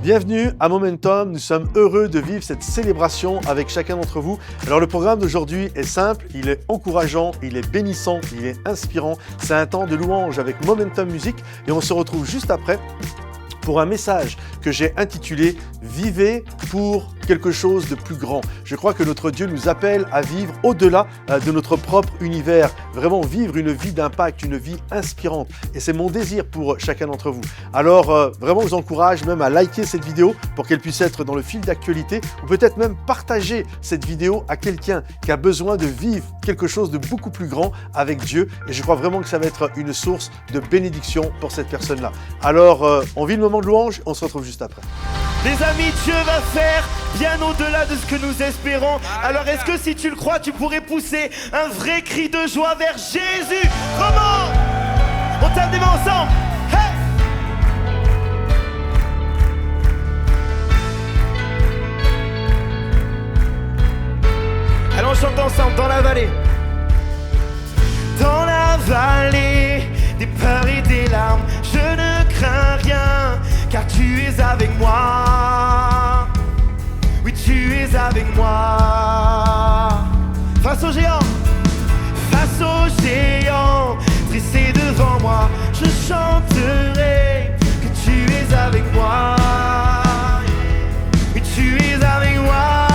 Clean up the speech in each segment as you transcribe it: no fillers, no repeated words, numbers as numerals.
Bienvenue à Momentum, nous sommes heureux de vivre cette célébration avec chacun d'entre vous. Alors le programme d'aujourd'hui est simple, il est encourageant, il est bénissant, il est inspirant. C'est un temps de louange avec Momentum Music et on se retrouve juste après pour un message que j'ai intitulé « Vivez pour quelque chose de plus grand ». Je crois que notre Dieu nous appelle à vivre au-delà de notre propre univers, vraiment vivre une vie d'impact, une vie inspirante. Et c'est mon désir pour chacun d'entre vous. Alors vraiment, je vous encourage même à liker cette vidéo pour qu'elle puisse être dans le fil d'actualité ou peut-être même partager cette vidéo à quelqu'un qui a besoin de vivre quelque chose de beaucoup plus grand avec Dieu. Et je crois vraiment que ça va être une source de bénédiction pour cette personne-là. Alors, on vit le moment de louange, on se retrouve juste après. Les amis, Dieu va faire bien au-delà de ce que nous espérons. Alors est-ce que si tu le crois, tu pourrais pousser un vrai cri de joie vers Jésus? Comment? On tape des mains ensemble. Hey! Allons, on chante ensemble dans la vallée. Dans la vallée des peurs et des larmes, je ne crains rien, car tu es avec moi. Oui, tu es avec moi. Face aux géants, dressés devant moi, je chanterai que tu es avec moi. Oui, tu es avec moi.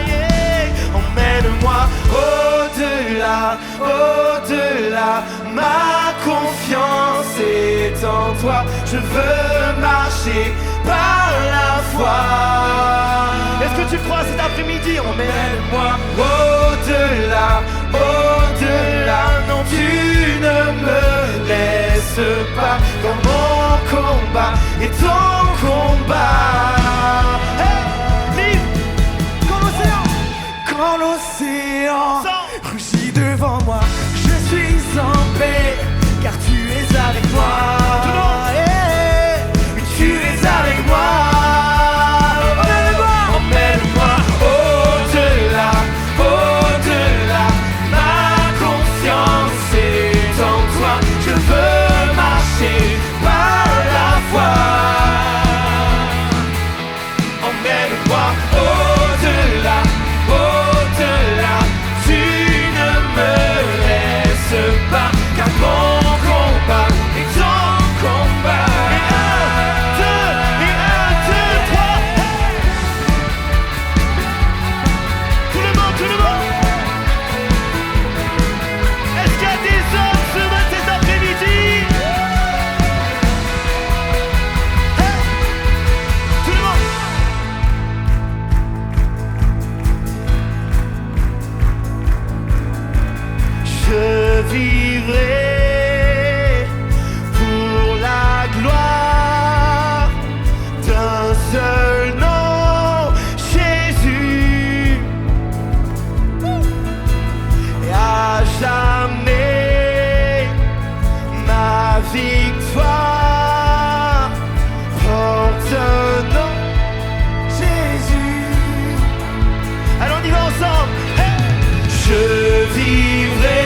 Yeah. Emmène-moi au-delà, au-delà. Ma confiance est en toi. Je veux marcher par la foi. Est-ce que tu le crois cet après-midi? Emmène-moi au-delà, au-delà. Non, tu ne me laisses pas. Quand mon combat est ton combat. Hey, libre, comme l'océan. Quand l'océan rugit devant moi, je suis en paix, car tu es avec moi. Et tu es avec moi. Emmène-moi au-delà, au-delà. Ma confiance est en toi. Je veux marcher par la foi. Emmène-moi au-delà, au-delà. Tu ne me laisses pas, car mon combat est ton combat. Et un, deux, trois. Tout le monde, tout le monde. Est-ce qu'il y a des hommes ce matin, cet après-midi? Tout le monde. Je vivrai pour la gloire d'un seul nom, Jésus. Et à jamais ma victoire porte un nom, Jésus. Allons, on y va ensemble. Hey! Je vivrai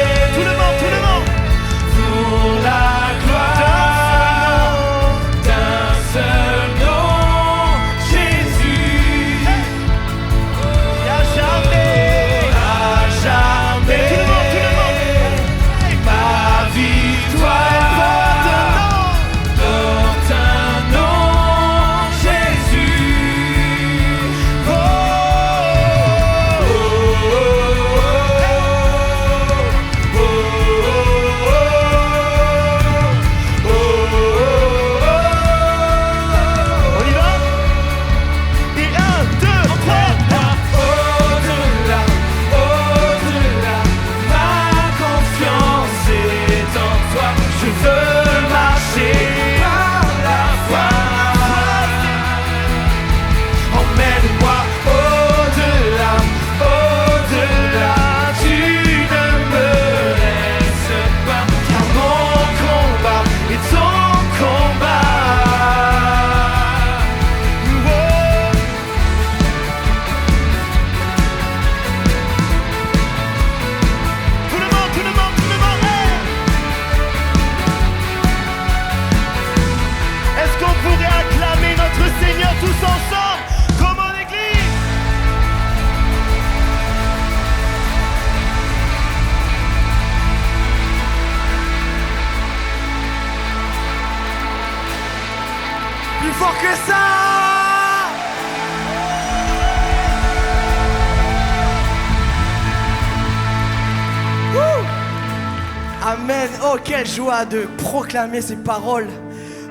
Amen. Oh, quelle joie de proclamer ces paroles,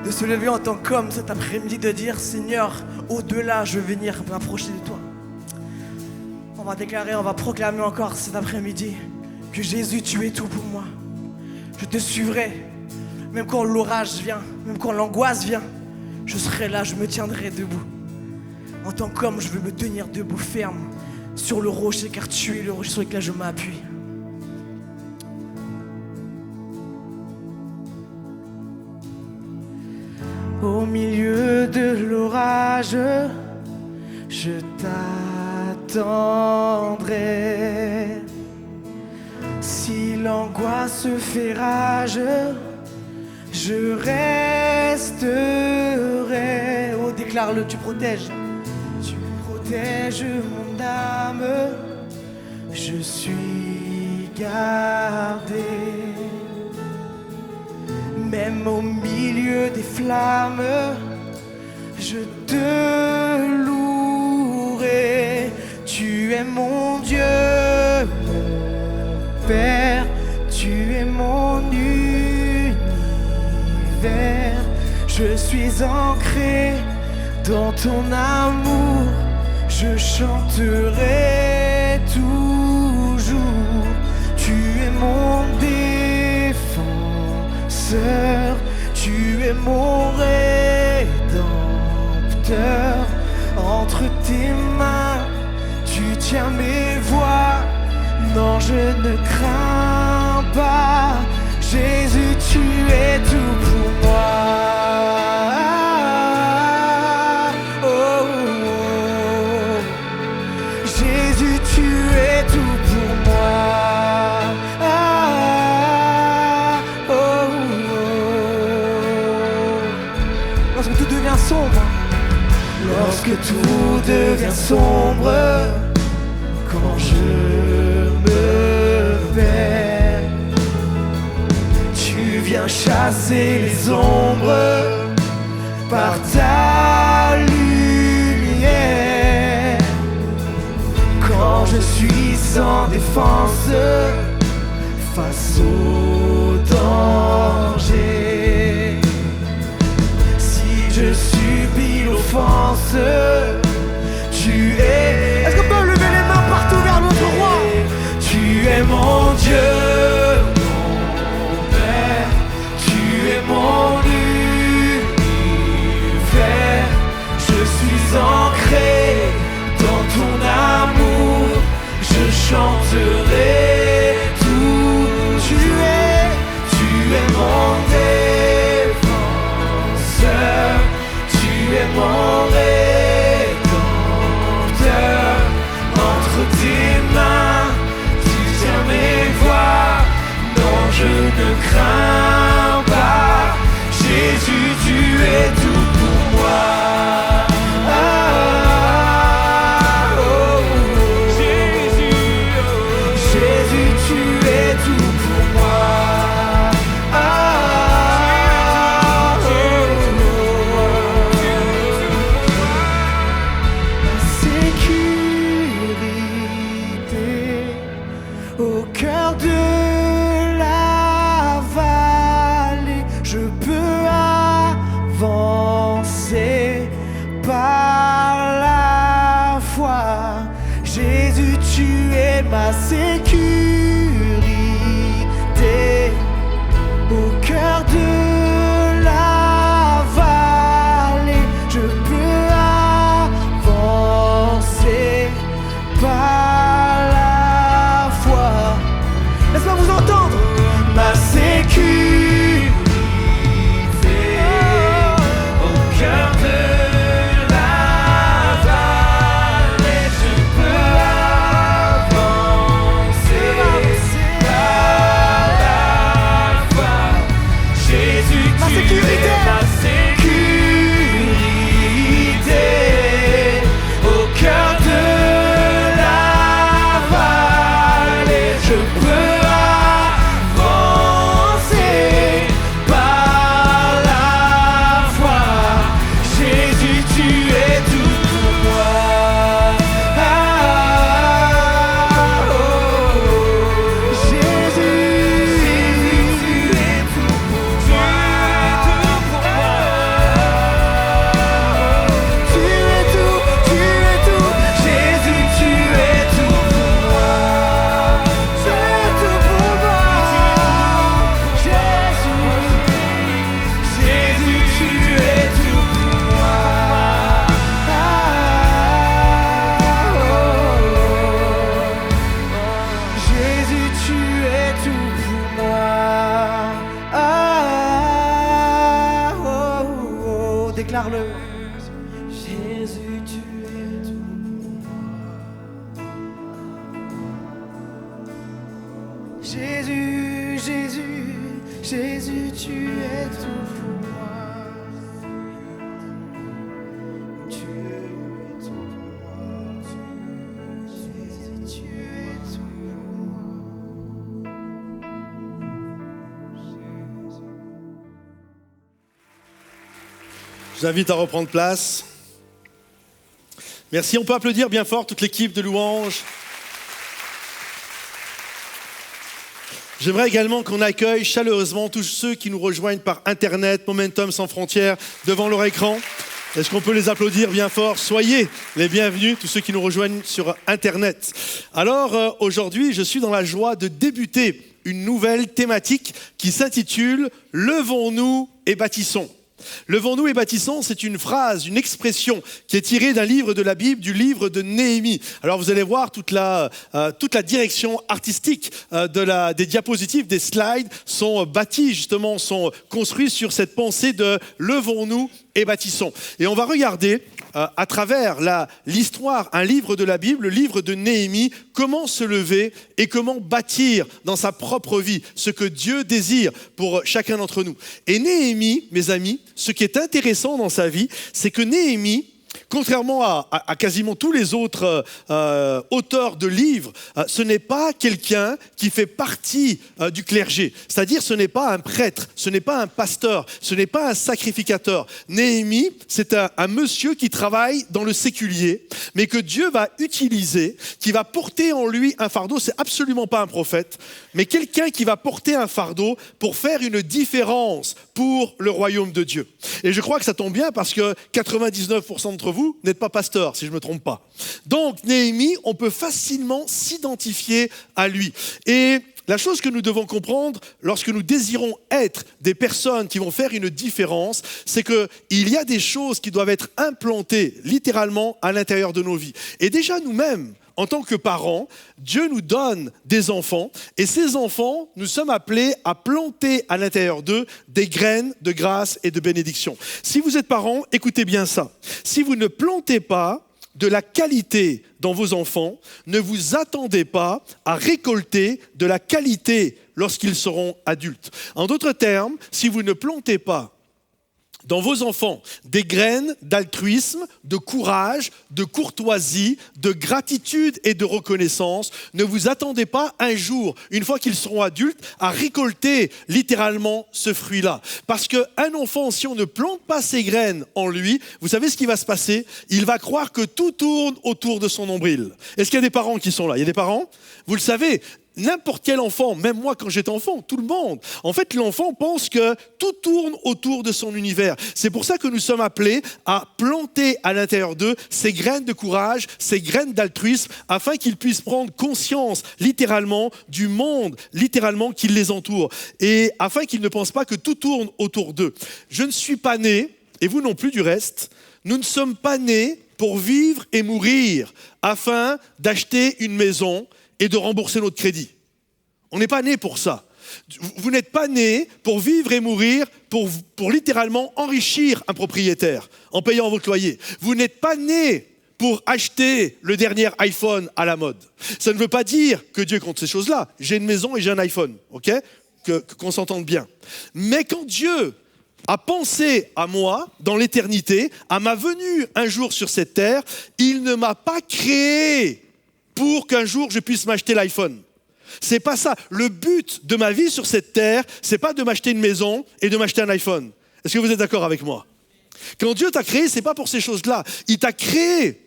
de se lever en tant qu'homme cet après-midi, de dire Seigneur, au-delà, je veux venir m'approcher de toi. On va déclarer, on va proclamer encore cet après-midi que Jésus, tu es tout pour moi. Je te suivrai, même quand l'orage vient, même quand l'angoisse vient, je serai là, je me tiendrai debout. En tant qu'homme, je veux me tenir debout, ferme, sur le rocher, car tu es le rocher sur lequel je m'appuie. Au milieu de l'orage, je t'attendrai. Si l'angoisse fait rage, je resterai. Oh, déclare-le, tu protèges. Tu protèges mon âme, je suis gardé. Même au milieu des flammes, je te louerai. Tu es mon Dieu, mon Père, tu es mon univers. Je suis ancré dans ton amour, je chanterai toujours. Tu es mon défenseur, tu es mon rédempteur. Entre tes mains, tu tiens mes voies. Non, je ne crains pas. Jésus, tu es tout pour moi. Oh, oh, oh. Jésus, tu es tout pour moi. Oh, oh, oh. Lorsque tout devient sombre, lorsque tout devient sombre, quand je me perds, tu viens chasser les ombres par ta lumière. Quand je suis sans défense face au danger, si je subis l'offense, tu es... Est-ce qu'on peut lever les mains partout vers notre roi? Tu es mon Dieu, mon Père, tu es mon univers. Je suis ancré dans ton amour, je chanterai tout. Tu es mon défenseur, tu es mon rédempteur. Entre tes mains, tu tiens mes voies. Non, je ne crains pas. Jésus, tu es tout pour moi. Ah, oh, oh, oh. Jésus, tu es tout pour moi. Ah, oh, oh, oh. Sécurité au cœur de la vallée, je peux avancer par la foi. Jésus, tu es ma sécurité au cœur de la vallée, je peux avancer par la foi. Laisse-moi vous entendre. Ma sécurité au cœur de la vallée, je peux avancer déclare-le. Jésus, tu es tout pour moi. Jésus, Jésus, Jésus, tu es tout pour moi. Tu es tout pour moi. Jésus, tu es tout pour moi. Je vous invite à reprendre place. Merci, on peut applaudir bien fort toute l'équipe de louanges. J'aimerais également qu'on accueille chaleureusement tous ceux qui nous rejoignent par Internet, Momentum sans frontières, devant leur écran. Est-ce qu'on peut les applaudir bien fort? Soyez les bienvenus, tous ceux qui nous rejoignent sur Internet. Alors, aujourd'hui, je suis dans la joie de débuter une nouvelle thématique qui s'intitule « Levons-nous et bâtissons ». Levons-nous et bâtissons, c'est une phrase, une expression qui est tirée d'un livre de la Bible, du livre de Néhémie. Alors vous allez voir toute la direction artistique des diapositives, des slides sont bâtis justement, sont construits sur cette pensée de levons-nous et bâtissons. Et on va regarder à travers l'histoire, un livre de la Bible, le livre de Néhémie, comment se lever et comment bâtir dans sa propre vie ce que Dieu désire pour chacun d'entre nous. Et Néhémie, mes amis, ce qui est intéressant dans sa vie, c'est que Néhémie, contrairement à quasiment tous les autres auteurs de livres, ce n'est pas quelqu'un qui fait partie du clergé. C'est-à-dire, ce n'est pas un prêtre, ce n'est pas un pasteur, ce n'est pas un sacrificateur. Néhémie, c'est un monsieur qui travaille dans le séculier, mais que Dieu va utiliser, qui va porter en lui un fardeau. C'est absolument pas un prophète, mais quelqu'un qui va porter un fardeau pour faire une différence pour le royaume de Dieu. Et je crois que ça tombe bien parce que 99% d'entre vous n'êtes pas pasteur, si je ne me trompe pas. Donc, Néhémie, on peut facilement s'identifier à lui. Et la chose que nous devons comprendre lorsque nous désirons être des personnes qui vont faire une différence, c'est qu'il y a des choses qui doivent être implantées littéralement à l'intérieur de nos vies. Et déjà nous-mêmes, en tant que parents, Dieu nous donne des enfants et ces enfants, nous sommes appelés à planter à l'intérieur d'eux des graines de grâce et de bénédiction. Si vous êtes parents, écoutez bien ça. Si vous ne plantez pas de la qualité dans vos enfants, ne vous attendez pas à récolter de la qualité lorsqu'ils seront adultes. En d'autres termes, si vous ne plantez pas dans vos enfants des graines d'altruisme, de courage, de courtoisie, de gratitude et de reconnaissance, ne vous attendez pas un jour, une fois qu'ils seront adultes, à récolter littéralement ce fruit-là. Parce qu'un enfant, si on ne plante pas ses graines en lui, vous savez ce qui va se passer? Il va croire que tout tourne autour de son nombril. Est-ce qu'il y a des parents qui sont là? Il y a des parents? Vous le savez, n'importe quel enfant, même moi quand j'étais enfant, tout le monde. En fait, l'enfant pense que tout tourne autour de son univers. C'est pour ça que nous sommes appelés à planter à l'intérieur d'eux ces graines de courage, ces graines d'altruisme, afin qu'ils puissent prendre conscience, littéralement, du monde, littéralement, qui les entoure. Et afin qu'ils ne pensent pas que tout tourne autour d'eux. Je ne suis pas né, et vous non plus du reste, nous ne sommes pas nés pour vivre et mourir, afin d'acheter une maison et de rembourser notre crédit. On n'est pas né pour ça. Vous n'êtes pas né pour vivre et mourir, pour littéralement enrichir un propriétaire en payant votre loyer. Vous n'êtes pas né pour acheter le dernier iPhone à la mode. Ça ne veut pas dire que Dieu compte ces choses-là. J'ai une maison et j'ai un iPhone, ok? Qu'on s'entende bien. Mais quand Dieu a pensé à moi dans l'éternité, à ma venue un jour sur cette terre, il ne m'a pas créé pour qu'un jour je puisse m'acheter l'iPhone. C'est pas ça. Le but de ma vie sur cette terre, c'est pas de m'acheter une maison et de m'acheter un iPhone. Est-ce que vous êtes d'accord avec moi? Quand Dieu t'a créé, c'est pas pour ces choses-là. Il t'a créé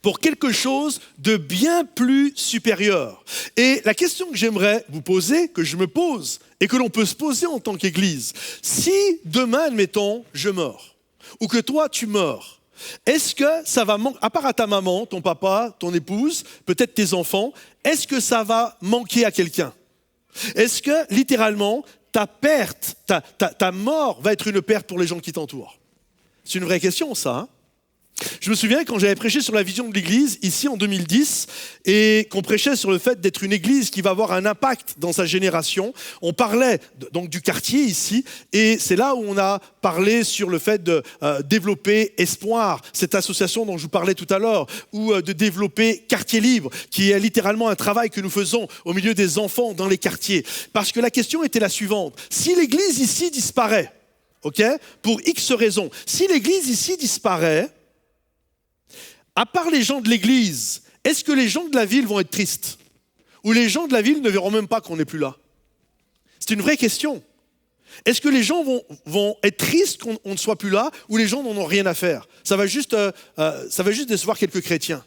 pour quelque chose de bien plus supérieur. Et la question que j'aimerais vous poser, que je me pose, et que l'on peut se poser en tant qu'Église, si demain, admettons, je meurs, ou que toi, tu meurs, est-ce que ça va manquer, à part à ta maman, ton papa, ton épouse, peut-être tes enfants, est-ce que ça va manquer à quelqu'un? Est-ce que, littéralement, ta perte, ta mort va être une perte pour les gens qui t'entourent? C'est une vraie question, ça. Je me souviens quand j'avais prêché sur la vision de l'Église, ici en 2010, et qu'on prêchait sur le fait d'être une Église qui va avoir un impact dans sa génération. On parlait donc du quartier ici, et c'est là où on a parlé sur le fait de développer Espoir, cette association dont je vous parlais tout à l'heure, ou de développer Quartier Libre, qui est littéralement un travail que nous faisons au milieu des enfants dans les quartiers. Parce que la question était la suivante. Si l'Église ici disparaît, ok, pour X raisons, si l'Église ici disparaît, à part les gens de l'église, est-ce que les gens de la ville vont être tristes? Ou les gens de la ville ne verront même pas qu'on n'est plus là? C'est une vraie question. Est-ce que les gens vont être tristes qu'on ne soit plus là, ou les gens n'en ont rien à faire? Ça va juste décevoir quelques chrétiens.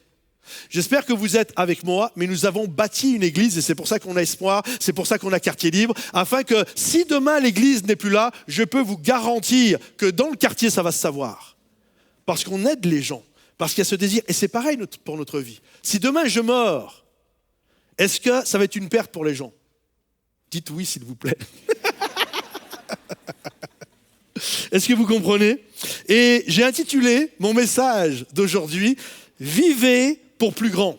J'espère que vous êtes avec moi, mais nous avons bâti une église, et c'est pour ça qu'on a Espoir, c'est pour ça qu'on a Quartier Libre, afin que si demain l'église n'est plus là, je peux vous garantir que dans le quartier, ça va se savoir. Parce qu'on aide les gens. Parce qu'il y a ce désir, et c'est pareil pour notre vie. Si demain je meurs, est-ce que ça va être une perte pour les gens? Dites oui, s'il vous plaît. Est-ce que vous comprenez? Et j'ai intitulé mon message d'aujourd'hui, « Vivez pour plus grand ».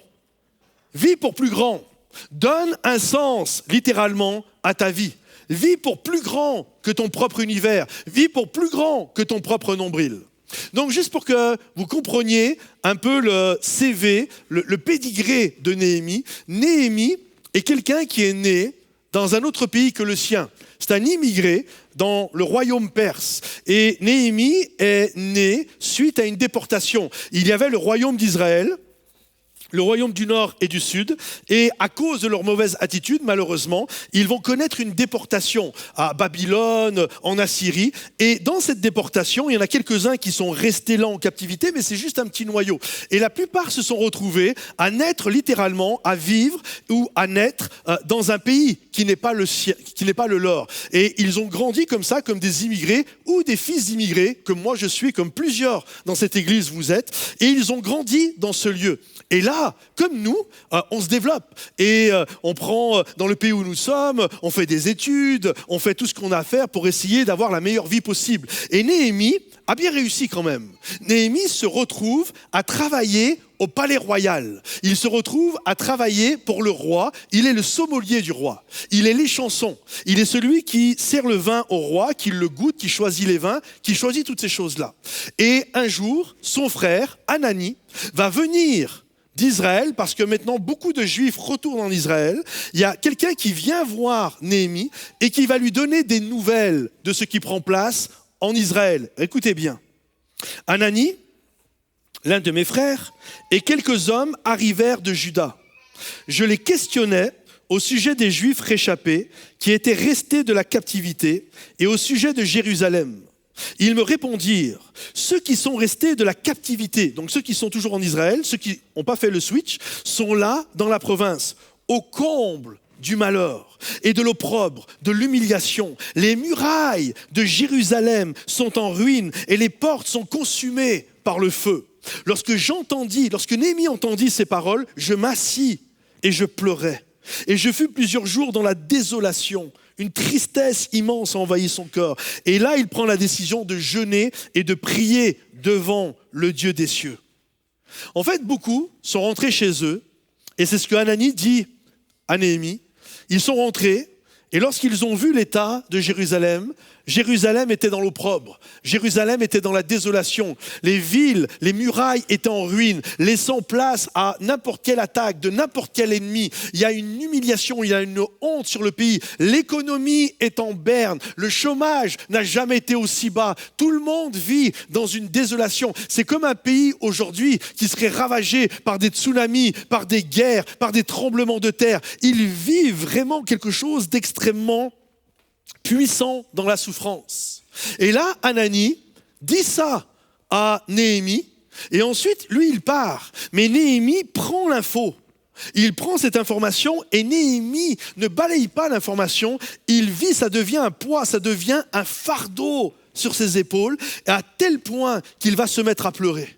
Vis pour plus grand. Donne un sens, littéralement, à ta vie. Vis pour plus grand que ton propre univers. Vis pour plus grand que ton propre nombril. Donc, juste pour que vous compreniez un peu le CV, le pédigré de Néhémie. Néhémie est quelqu'un qui est né dans un autre pays que le sien. C'est un immigré dans le royaume perse. Et Néhémie est né suite à une déportation. Il y avait le royaume d'Israël, le royaume du Nord et du Sud, et à cause de leur mauvaise attitude, malheureusement, ils vont connaître une déportation à Babylone, en Assyrie, et dans cette déportation, il y en a quelques-uns qui sont restés là en captivité, mais c'est juste un petit noyau. Et la plupart se sont retrouvés à naître littéralement, à vivre ou à naître dans un pays qui n'est pas le sien, qui n'est pas le leur. Et ils ont grandi comme ça, comme des immigrés ou des fils d'immigrés, comme moi je suis, comme plusieurs dans cette église vous êtes, et ils ont grandi dans ce lieu. Et là, comme nous, on se développe et on prend dans le pays où nous sommes, on fait des études, on fait tout ce qu'on a à faire pour essayer d'avoir la meilleure vie possible. Et Néhémie a bien réussi quand même. Néhémie se retrouve à travailler au palais royal. Il se retrouve à travailler pour le roi. Il est le sommelier du roi. Il est l'échanson. Il est celui qui sert le vin au roi, qui le goûte, qui choisit les vins, qui choisit toutes ces choses-là. Et un jour, son frère, Hanani, va venir d'Israël, parce que maintenant beaucoup de Juifs retournent en Israël. Il y a quelqu'un qui vient voir Néhémie et qui va lui donner des nouvelles de ce qui prend place en Israël. Écoutez bien. Hanani, l'un de mes frères, et quelques hommes arrivèrent de Juda. Je les questionnais au sujet des Juifs réchappés qui étaient restés de la captivité et au sujet de Jérusalem. Ils me répondirent, ceux qui sont restés de la captivité, donc ceux qui sont toujours en Israël, ceux qui n'ont pas fait le switch, sont là dans la province, au comble du malheur et de l'opprobre, de l'humiliation. Les murailles de Jérusalem sont en ruine et les portes sont consumées par le feu. Lorsque Néhémie entendit ces paroles, je m'assis et je pleurais. Et je fus plusieurs jours dans la désolation. Une tristesse immense a envahi son cœur. Et là, il prend la décision de jeûner et de prier devant le Dieu des cieux. En fait, beaucoup sont rentrés chez eux, et c'est ce que Hanani dit à Néhémie. Ils sont rentrés, et lorsqu'ils ont vu l'état de Jérusalem, Jérusalem était dans l'opprobre, Jérusalem était dans la désolation, les villes, les murailles étaient en ruine, laissant place à n'importe quelle attaque de n'importe quel ennemi. Il y a une humiliation, il y a une honte sur le pays, l'économie est en berne, le chômage n'a jamais été aussi bas, tout le monde vit dans une désolation. C'est comme un pays aujourd'hui qui serait ravagé par des tsunamis, par des guerres, par des tremblements de terre. Ils vivent vraiment quelque chose d'extrêmement puissant dans la souffrance. Et là, Hanani dit ça à Néhémie, et ensuite, lui, il part. Mais Néhémie prend l'info. Il prend cette information, et Néhémie ne balaye pas l'information. Il vit, ça devient un poids, ça devient un fardeau sur ses épaules, à tel point qu'il va se mettre à pleurer.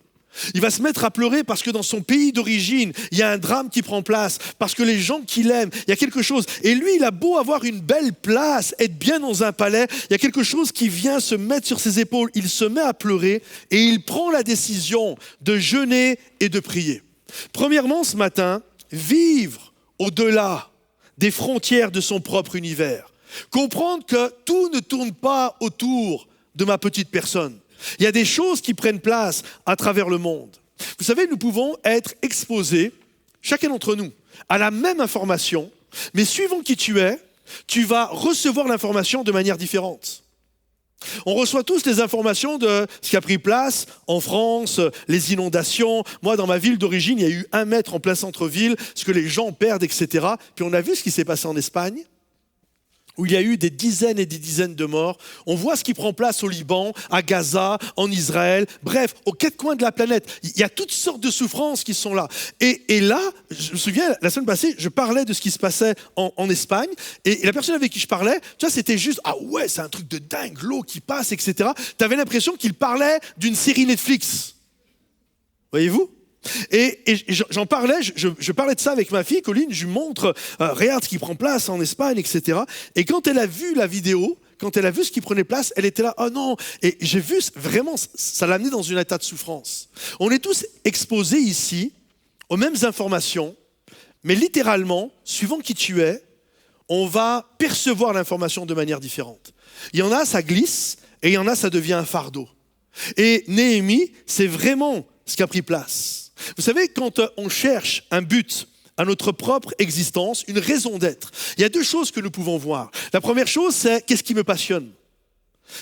Il va se mettre à pleurer parce que dans son pays d'origine, il y a un drame qui prend place, parce que les gens qu'il aime, il y a quelque chose. Et lui, il a beau avoir une belle place, être bien dans un palais, il y a quelque chose qui vient se mettre sur ses épaules. Il se met à pleurer et il prend la décision de jeûner et de prier. Premièrement, ce matin, vivre au-delà des frontières de son propre univers. Comprendre que tout ne tourne pas autour de ma petite personne. Il y a des choses qui prennent place à travers le monde. Vous savez, nous pouvons être exposés, chacun d'entre nous, à la même information, mais suivant qui tu es, tu vas recevoir l'information de manière différente. On reçoit tous les informations de ce qui a pris place en France, les inondations. Moi, dans ma ville d'origine, il y a eu 1 mètre en plein centre-ville, ce que les gens perdent, etc. Puis on a vu ce qui s'est passé en Espagne, où il y a eu des dizaines et des dizaines de morts. On voit ce qui prend place au Liban, à Gaza, en Israël, bref, aux 4 coins de la planète. Il y a toutes sortes de souffrances qui sont là. Et là, je me souviens, la semaine passée, je parlais de ce qui se passait en Espagne, et la personne avec qui je parlais, tu vois, c'était juste, ah ouais, c'est un truc de dingue, l'eau qui passe, etc. Tu avais l'impression qu'il parlait d'une série Netflix. Voyez-vous ? Et j'en parlais, je parlais de ça avec ma fille, Colline, je lui montre, regarde ce qui prend place en Espagne, etc. Et quand elle a vu la vidéo, quand elle a vu ce qui prenait place, elle était là, oh non. Et j'ai vu, vraiment, ça l'a amené dans un état de souffrance. On est tous exposés ici aux mêmes informations, mais littéralement, suivant qui tu es, on va percevoir l'information de manière différente. Il y en a, ça glisse, et il y en a, ça devient un fardeau. Et Néhémie, c'est vraiment ce qui a pris place. Vous savez, quand on cherche un but à notre propre existence, une raison d'être, il y a 2 choses que nous pouvons voir. La première chose, c'est qu'est-ce qui me passionne ?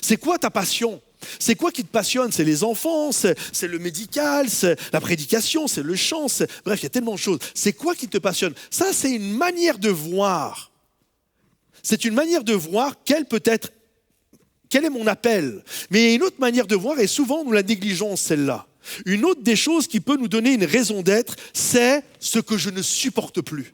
C'est quoi ta passion ? C'est quoi qui te passionne ? C'est les enfants, c'est le médical, c'est la prédication, c'est le chant, bref, il y a tellement de choses. C'est quoi qui te passionne ? Ça, c'est une manière de voir. C'est une manière de voir quel est mon appel ? Mais il y a une autre manière de voir, et souvent nous la négligeons, celle-là. Une autre des choses qui peut nous donner une raison d'être, c'est ce que je ne supporte plus.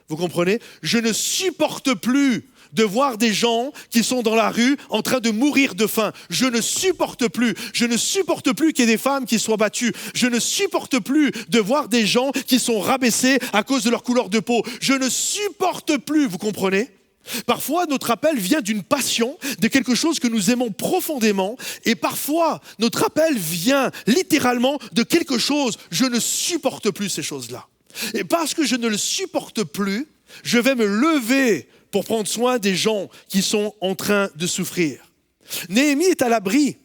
Vous comprenez ? Je ne supporte plus de voir des gens qui sont dans la rue en train de mourir de faim. Je ne supporte plus qu'il y ait des femmes qui soient battues. Je ne supporte plus de voir des gens qui sont rabaissés à cause de leur couleur de peau. Je ne supporte plus, vous comprenez ? Parfois, notre appel vient d'une passion, de quelque chose que nous aimons profondément, et parfois, notre appel vient littéralement de quelque chose, je ne supporte plus ces choses-là. Et parce que je ne le supporte plus, je vais me lever pour prendre soin des gens qui sont en train de souffrir. Néhémie est à l'abri,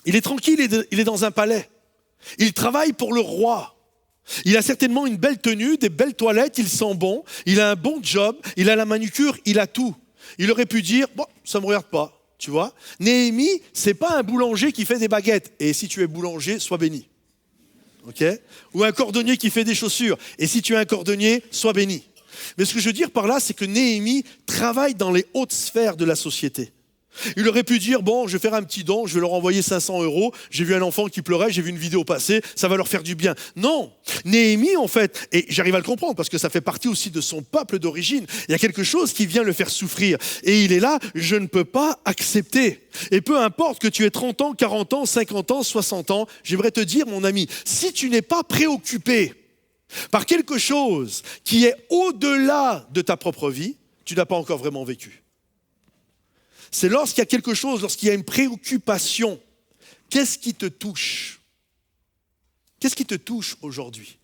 il est tranquille, il est dans un palais, il travaille pour le roi. Il a certainement une belle tenue, des belles toilettes, il sent bon, il a un bon job, il a la manucure, il a tout. Il aurait pu dire, bon, ça ne me regarde pas, tu vois. Néhémie, ce n'est pas un boulanger qui fait des baguettes. Et si tu es boulanger, sois béni. Ok ? Ou un cordonnier qui fait des chaussures. Et si tu es un cordonnier, sois béni. Mais ce que je veux dire par là, c'est que Néhémie travaille dans les hautes sphères de la société. Il aurait pu dire, bon, je vais faire un petit don, je vais leur envoyer 500 €, j'ai vu un enfant qui pleurait, j'ai vu une vidéo passer, ça va leur faire du bien. Non, Néhémie, en fait, et j'arrive à le comprendre parce que ça fait partie aussi de son peuple d'origine, il y a quelque chose qui vient le faire souffrir. Et il est là, je ne peux pas accepter. Et peu importe que tu aies 30 ans, 40 ans, 50 ans, 60 ans, j'aimerais te dire, mon ami, si tu n'es pas préoccupé par quelque chose qui est au-delà de ta propre vie, tu n'as pas encore vraiment vécu. C'est lorsqu'il y a quelque chose, lorsqu'il y a une préoccupation, qu'est-ce qui te touche ? Qu'est-ce qui te touche aujourd'hui ?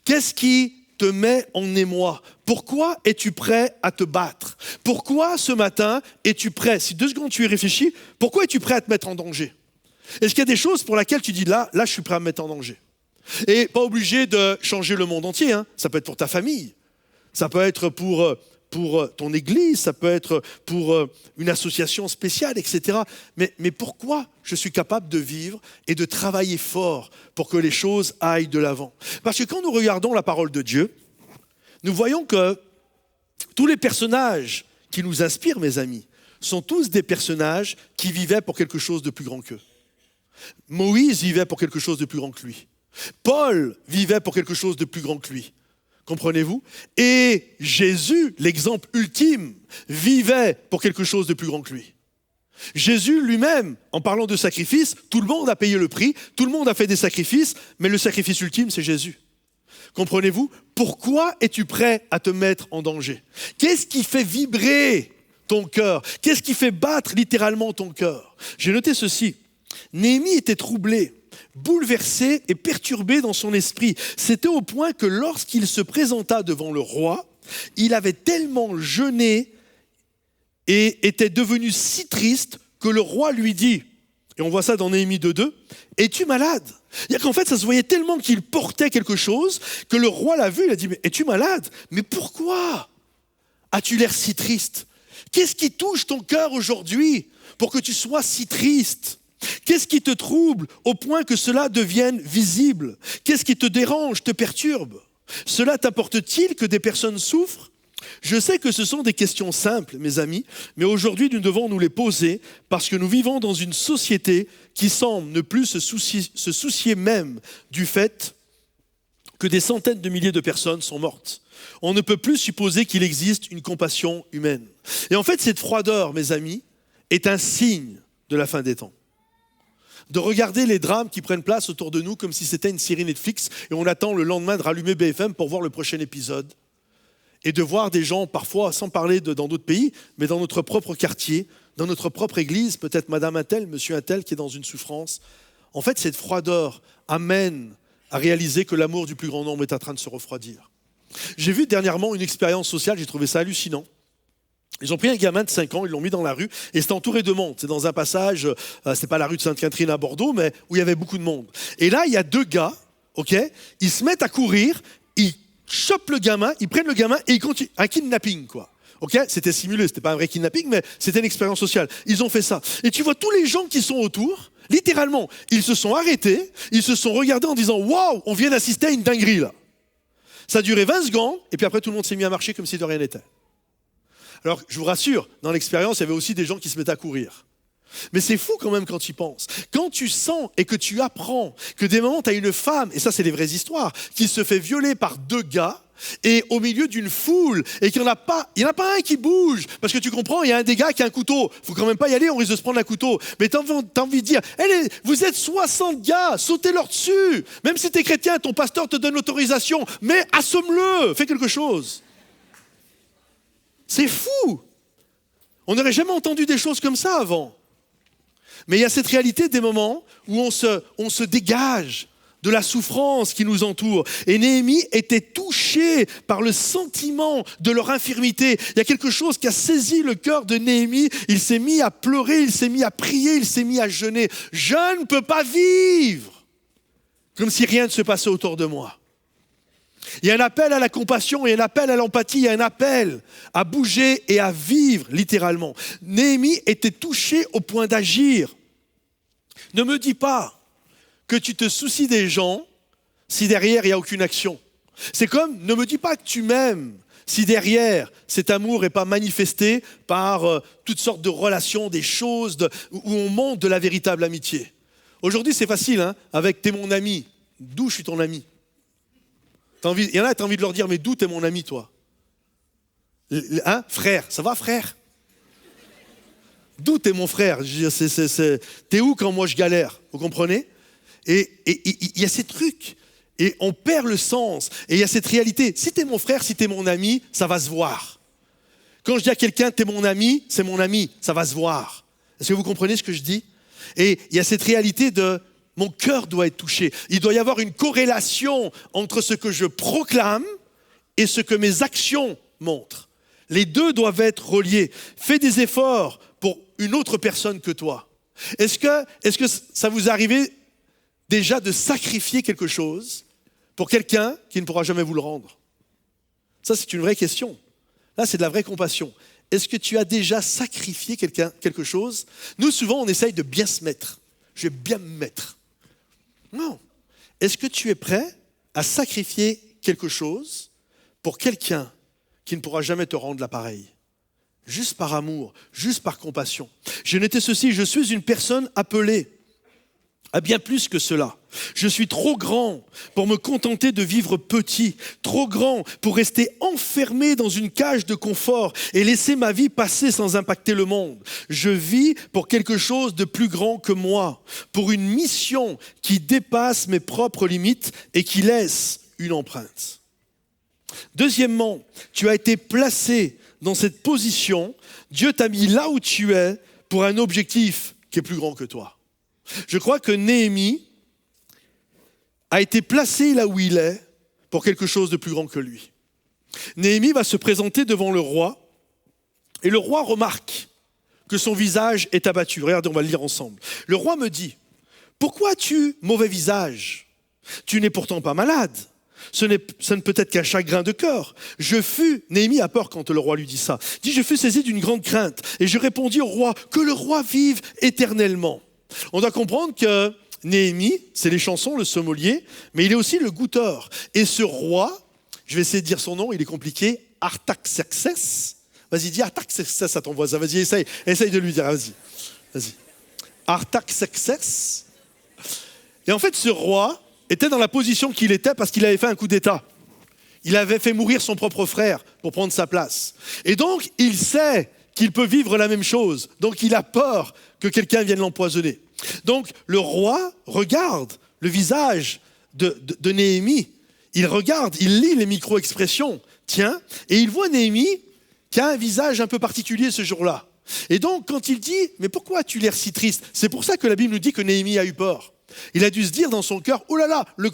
Qu'est-ce qui te met en émoi ? Pourquoi es-tu prêt à te battre ? Pourquoi ce matin es-tu prêt ? Si 2 secondes tu y réfléchis, pourquoi es-tu prêt à te mettre en danger ? Est-ce qu'il y a des choses pour lesquelles tu dis là je suis prêt à me mettre en danger ? Et pas obligé de changer le monde entier, hein. Ça peut être pour ta famille, ça peut être pour ton église, ça peut être pour une association spéciale, etc. Mais pourquoi je suis capable de vivre et de travailler fort pour que les choses aillent de l'avant ? Parce que quand nous regardons la parole de Dieu, nous voyons que tous les personnages qui nous inspirent, mes amis, sont tous des personnages qui vivaient pour quelque chose de plus grand qu'eux. Moïse vivait pour quelque chose de plus grand que lui. Paul vivait pour quelque chose de plus grand que lui. Comprenez-vous ? Et Jésus, l'exemple ultime, vivait pour quelque chose de plus grand que lui. Jésus lui-même, en parlant de sacrifice, tout le monde a payé le prix, tout le monde a fait des sacrifices, mais le sacrifice ultime, c'est Jésus. Comprenez-vous? Pourquoi es-tu prêt à te mettre en danger? Qu'est-ce qui fait vibrer ton cœur? Qu'est-ce qui fait battre littéralement ton cœur? J'ai noté ceci. Néhémie était troublé, bouleversé et perturbé dans son esprit. C'était au point que lorsqu'il se présenta devant le roi, il avait tellement jeûné et était devenu si triste que le roi lui dit, et on voit ça dans Néhémie 2:2, « Es-tu malade ?» C'est-à-dire qu'en fait, ça se voyait tellement qu'il portait quelque chose que le roi l'a vu, il a dit, « Mais es-tu malade? Mais pourquoi as-tu l'air si triste? Qu'est-ce qui touche ton cœur aujourd'hui pour que tu sois si triste? Qu'est-ce qui te trouble au point que cela devienne visible? Qu'est-ce qui te dérange, te perturbe? Cela t'apporte-t-il que des personnes souffrent? Je sais que ce sont des questions simples, mes amis, mais aujourd'hui, nous devons nous les poser parce que nous vivons dans une société qui semble ne plus se soucier même du fait que des centaines de milliers de personnes sont mortes. On ne peut plus supposer qu'il existe une compassion humaine. Et en fait, cette froideur, mes amis, est un signe de la fin des temps. De regarder les drames qui prennent place autour de nous comme si c'était une série Netflix et on attend le lendemain de rallumer BFM pour voir le prochain épisode. Et de voir des gens, parfois, sans parler dans d'autres pays, mais dans notre propre quartier, dans notre propre église, peut-être madame un tel, monsieur un tel qui est dans une souffrance. En fait, cette froideur amène à réaliser que l'amour du plus grand nombre est en train de se refroidir. J'ai vu dernièrement une expérience sociale, j'ai trouvé ça hallucinant. Ils ont pris un gamin de 5 ans, ils l'ont mis dans la rue, et c'était entouré de monde. C'est dans un passage, c'est pas la rue de Sainte-Catherine à Bordeaux, mais où il y avait beaucoup de monde. Et là, il y a 2 gars, ok, ils se mettent à courir, ils chopent le gamin, ils prennent le gamin et ils continuent. Un kidnapping, quoi. Ok, c'était simulé, c'était pas un vrai kidnapping, mais c'était une expérience sociale. Ils ont fait ça. Et tu vois tous les gens qui sont autour, littéralement, ils se sont arrêtés, ils se sont regardés en disant « Waouh, on vient d'assister à une dinguerie, là ». Ça a duré 20 secondes, et puis après tout le monde s'est mis à marcher comme si de rien n'était. Alors, je vous rassure, dans l'expérience, il y avait aussi des gens qui se mettaient à courir. Mais c'est fou quand même quand tu y penses. Quand tu sens et que tu apprends que des moments, tu as une femme, et ça c'est les vraies histoires, qui se fait violer par 2 gars, et au milieu d'une foule, et qu'il n'y en a pas un qui bouge, parce que tu comprends, il y a un des gars qui a un couteau, il faut quand même pas y aller, on risque de se prendre un couteau, mais tu as envie de dire, vous êtes 60 gars, sautez-leur dessus, même si tu es chrétien, ton pasteur te donne l'autorisation, mais assomme-le, fais quelque chose. C'est fou. On n'aurait jamais entendu des choses comme ça avant. Mais il y a cette réalité des moments où on se dégage de la souffrance qui nous entoure. Et Néhémie était touché par le sentiment de leur infirmité. Il y a quelque chose qui a saisi le cœur de Néhémie. Il s'est mis à pleurer, il s'est mis à prier, il s'est mis à jeûner. Je ne peux pas vivre comme si rien ne se passait autour de moi. Il y a un appel à la compassion, il y a un appel à l'empathie, il y a un appel à bouger et à vivre, littéralement. Néhémie était touché au point d'agir. Ne me dis pas que tu te soucies des gens si derrière il n'y a aucune action. C'est comme, ne me dis pas que tu m'aimes si derrière cet amour n'est pas manifesté par toutes sortes de relations, des choses où on montre de la véritable amitié. Aujourd'hui c'est facile, hein, avec t'es mon ami. D'où je suis ton ami? Il y en a, tu as envie de leur dire, mais d'où t'es mon ami, toi? Hein, frère, ça va, frère? D'où t'es mon frère? T'es où quand moi je galère? Vous comprenez? Et il y a ces trucs, et on perd le sens, et il y a cette réalité. Si t'es mon frère, si t'es mon ami, ça va se voir. Quand je dis à quelqu'un, t'es mon ami, c'est mon ami, ça va se voir. Est-ce que vous comprenez ce que je dis? Et il y a cette réalité de... Mon cœur doit être touché. Il doit y avoir une corrélation entre ce que je proclame et ce que mes actions montrent. Les deux doivent être reliés. Fais des efforts pour une autre personne que toi. Est-ce que ça vous est arrivé déjà de sacrifier quelque chose pour quelqu'un qui ne pourra jamais vous le rendre? Ça, c'est une vraie question. Là, c'est de la vraie compassion. Est-ce que tu as déjà sacrifié quelque chose? Nous, souvent, on essaye de bien se mettre. Je vais bien me mettre. Non. Est-ce que tu es prêt à sacrifier quelque chose pour quelqu'un qui ne pourra jamais te rendre l'appareil? Juste par amour, juste par compassion. J'ai noté ceci, je suis une personne appelée à bien plus que cela. Je suis trop grand pour me contenter de vivre petit, trop grand pour rester enfermé dans une cage de confort et laisser ma vie passer sans impacter le monde. Je vis pour quelque chose de plus grand que moi, pour une mission qui dépasse mes propres limites et qui laisse une empreinte. Deuxièmement, tu as été placé dans cette position. Dieu t'a mis là où tu es pour un objectif qui est plus grand que toi. Je crois que Néhémie a été placé là où il est pour quelque chose de plus grand que lui. Néhémie va se présenter devant le roi et le roi remarque que son visage est abattu. Regardez, on va le lire ensemble. Le roi me dit, « Pourquoi as-tu mauvais visage? Tu n'es pourtant pas malade. Ce ne peut être qu'un chagrin de cœur. Néhémie a peur quand le roi lui dit ça. Il dit, je fus saisi d'une grande crainte et je répondis au roi, que le roi vive éternellement. » On doit comprendre que Néhémie, c'est les chansons, le sommelier, mais il est aussi le goûteur. Et ce roi, je vais essayer de dire son nom, il est compliqué, Artaxerxès. Vas-y, dis Artaxerxès à ton voisin, vas-y, essaye de lui dire, vas-y. Artaxerxès. Et en fait, ce roi était dans la position qu'il était parce qu'il avait fait un coup d'État. Il avait fait mourir son propre frère pour prendre sa place. Et donc, il sait qu'il peut vivre la même chose. Donc, il a peur que quelqu'un vienne l'empoisonner. Donc, le roi regarde le visage de Néhémie. Il regarde, il lit les micro-expressions. Tiens, et il voit Néhémie qui a un visage un peu particulier ce jour-là. Et donc, quand il dit, mais pourquoi as-tu l'air si triste? C'est pour ça que la Bible nous dit que Néhémie a eu peur. Il a dû se dire dans son cœur, oh là là, le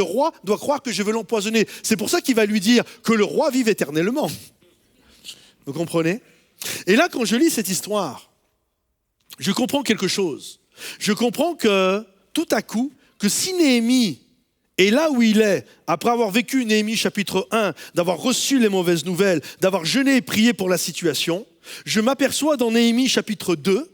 roi doit croire que je veux l'empoisonner. C'est pour ça qu'il va lui dire que le roi vive éternellement. Vous comprenez? Et là, quand je lis cette histoire, je comprends quelque chose. Je comprends que, tout à coup, que si Néhémie est là où il est, après avoir vécu Néhémie chapitre 1, d'avoir reçu les mauvaises nouvelles, d'avoir jeûné et prié pour la situation, je m'aperçois dans Néhémie chapitre 2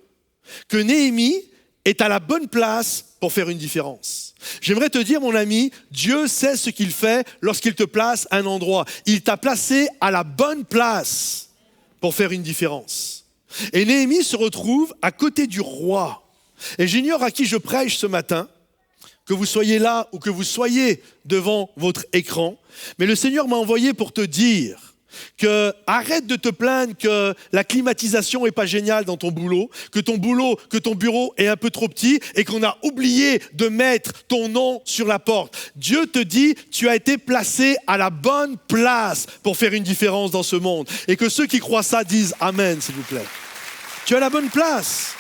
que Néhémie est à la bonne place pour faire une différence. J'aimerais te dire, mon ami, Dieu sait ce qu'il fait lorsqu'il te place à un endroit. Il t'a placé à la bonne place pour faire une différence. Et Néhémie se retrouve à côté du roi. Et j'ignore à qui je prêche ce matin, que vous soyez là ou que vous soyez devant votre écran, mais le Seigneur m'a envoyé pour te dire que arrête de te plaindre que la climatisation est pas géniale dans ton boulot, que ton bureau est un peu trop petit et qu'on a oublié de mettre ton nom sur la porte. Dieu te dit, tu as été placé à la bonne place pour faire une différence dans ce monde. Et que ceux qui croient ça disent Amen, s'il vous plaît. Tu as la bonne place.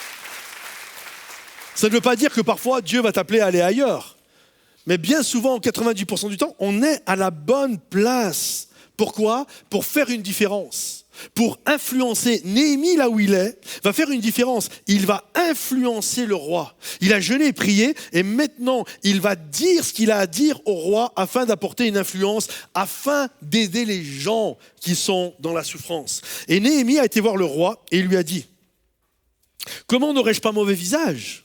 Ça ne veut pas dire que parfois Dieu va t'appeler à aller ailleurs. Mais bien souvent, 90% du temps, on est à la bonne place. Pourquoi? Pour faire une différence, pour influencer. Néhémie, là où il est, va faire une différence. Il va influencer le roi. Il a jeûné et prié et maintenant, il va dire ce qu'il a à dire au roi afin d'apporter une influence, afin d'aider les gens qui sont dans la souffrance. Et Néhémie a été voir le roi et il lui a dit, « Comment n'aurais-je pas mauvais visage ?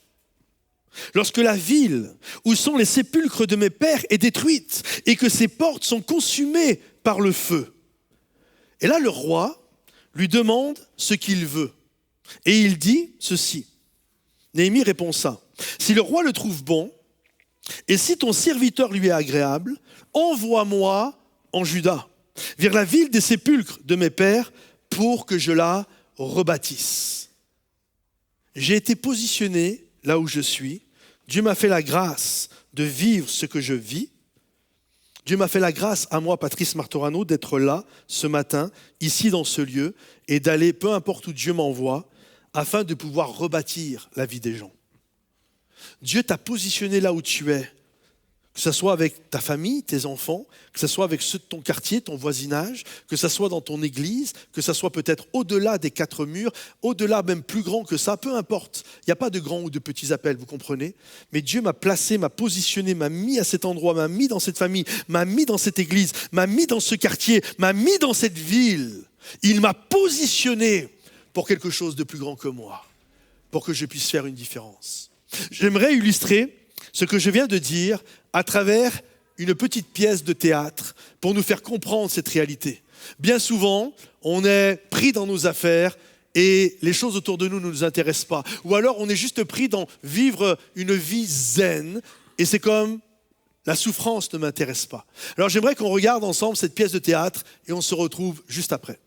Lorsque la ville où sont les sépulcres de mes pères est détruite et que ses portes sont consumées par le feu. » Et là, le roi lui demande ce qu'il veut. Et il dit ceci. Néhémie répond ça. « Si le roi le trouve bon, et si ton serviteur lui est agréable, envoie-moi en Juda, vers la ville des sépulcres de mes pères, pour que je la rebâtisse. » J'ai été positionné là où je suis. Dieu m'a fait la grâce de vivre ce que je vis. Dieu m'a fait la grâce à moi, Patrice Martorano, d'être là ce matin, ici dans ce lieu, et d'aller, peu importe où Dieu m'envoie, afin de pouvoir rebâtir la vie des gens. Dieu t'a positionné là où tu es, que ce soit avec ta famille, tes enfants, que ce soit avec ceux de ton quartier, ton voisinage, que ce soit dans ton église, que ce soit peut-être au-delà des 4 murs, au-delà même plus grand que ça, peu importe. Il n'y a pas de grands ou de petits appels, vous comprenez? Mais Dieu m'a placé, m'a positionné, m'a mis à cet endroit, m'a mis dans cette famille, m'a mis dans cette église, m'a mis dans ce quartier, m'a mis dans cette ville. Il m'a positionné pour quelque chose de plus grand que moi, pour que je puisse faire une différence. J'aimerais illustrer ce que je viens de dire à travers une petite pièce de théâtre pour nous faire comprendre cette réalité. Bien souvent, on est pris dans nos affaires et les choses autour de nous ne nous intéressent pas. Ou alors on est juste pris dans vivre une vie zen et c'est comme la souffrance ne m'intéresse pas. Alors j'aimerais qu'on regarde ensemble cette pièce de théâtre et on se retrouve juste après.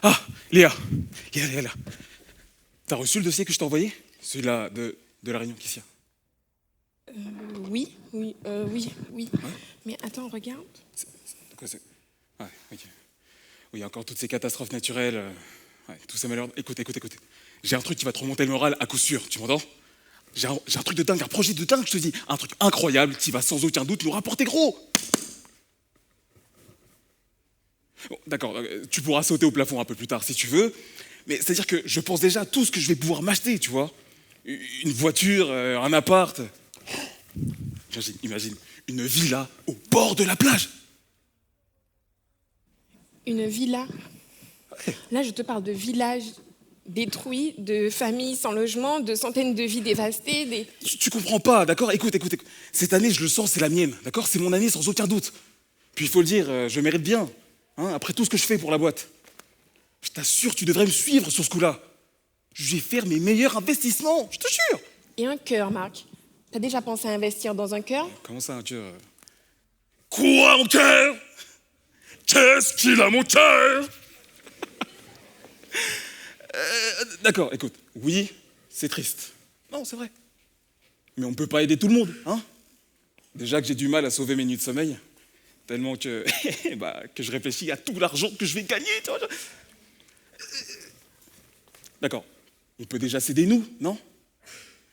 Ah, Léa. Léa. T'as reçu le dossier que je t'ai envoyé? Celui-là de la réunion qui s'y a. Oui. Mais attends, regarde. Quoi c'est? Ouais, ok. Oui, encore toutes ces catastrophes naturelles, tous ces malheurs. Écoute. J'ai un truc qui va te remonter le moral à coup sûr, tu m'entends? J'ai un truc de dingue, un projet de dingue, je te dis. Un truc incroyable qui va sans aucun doute nous rapporter gros. Bon, d'accord, tu pourras sauter au plafond un peu plus tard si tu veux, mais c'est-à-dire que je pense déjà à tout ce que je vais pouvoir m'acheter, tu vois. Une voiture, un appart. Imagine, une villa au bord de la plage. Une villa. Là, je te parle de villages détruits, de familles sans logement, de centaines de vies dévastées. Tu comprends pas, d'accord? Écoute. Cette année, je le sens, c'est la mienne, d'accord? C'est mon année sans aucun doute. Puis il faut le dire, je mérite bien, hein, après tout ce que je fais pour la boîte. Je t'assure, tu devrais me suivre sur ce coup-là. Je vais faire mes meilleurs investissements, je te jure. Et un cœur, Marc. T'as déjà pensé à investir dans un cœur? Comment ça, un cœur? Quoi, mon cœur? Qu'est-ce qu'il a, mon cœur? D'accord, écoute, oui, c'est triste. Non, c'est vrai. Mais on ne peut pas aider tout le monde, hein? Déjà que j'ai du mal à sauver mes nuits de sommeil, tellement que, que je réfléchis à tout l'argent que je vais gagner. Tu vois. D'accord, on peut déjà s'aider nous, non?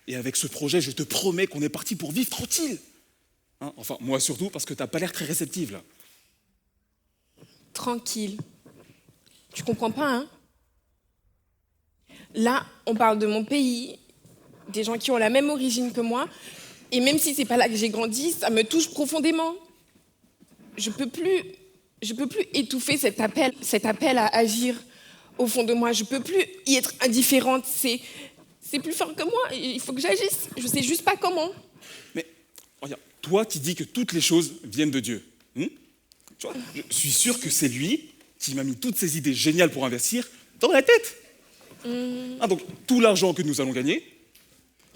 Et avec ce projet, je te promets qu'on est parti pour vivre tranquille. Hein, enfin, moi surtout, parce que t'as pas l'air très réceptive, là. Tranquille. Tu comprends pas, hein? Là, on parle de mon pays, des gens qui ont la même origine que moi, et même si c'est pas là que j'ai grandi, ça me touche profondément. Je peux plus étouffer cet appel à agir au fond de moi. Je peux plus y être indifférente. C'est plus fort que moi. Il faut que j'agisse. Je sais juste pas comment. Mais regarde, toi, tu dis que toutes les choses viennent de Dieu. Tu vois, je suis sûr que c'est lui qui m'a mis toutes ces idées géniales pour investir dans la tête. Donc, tout l'argent que nous allons gagner,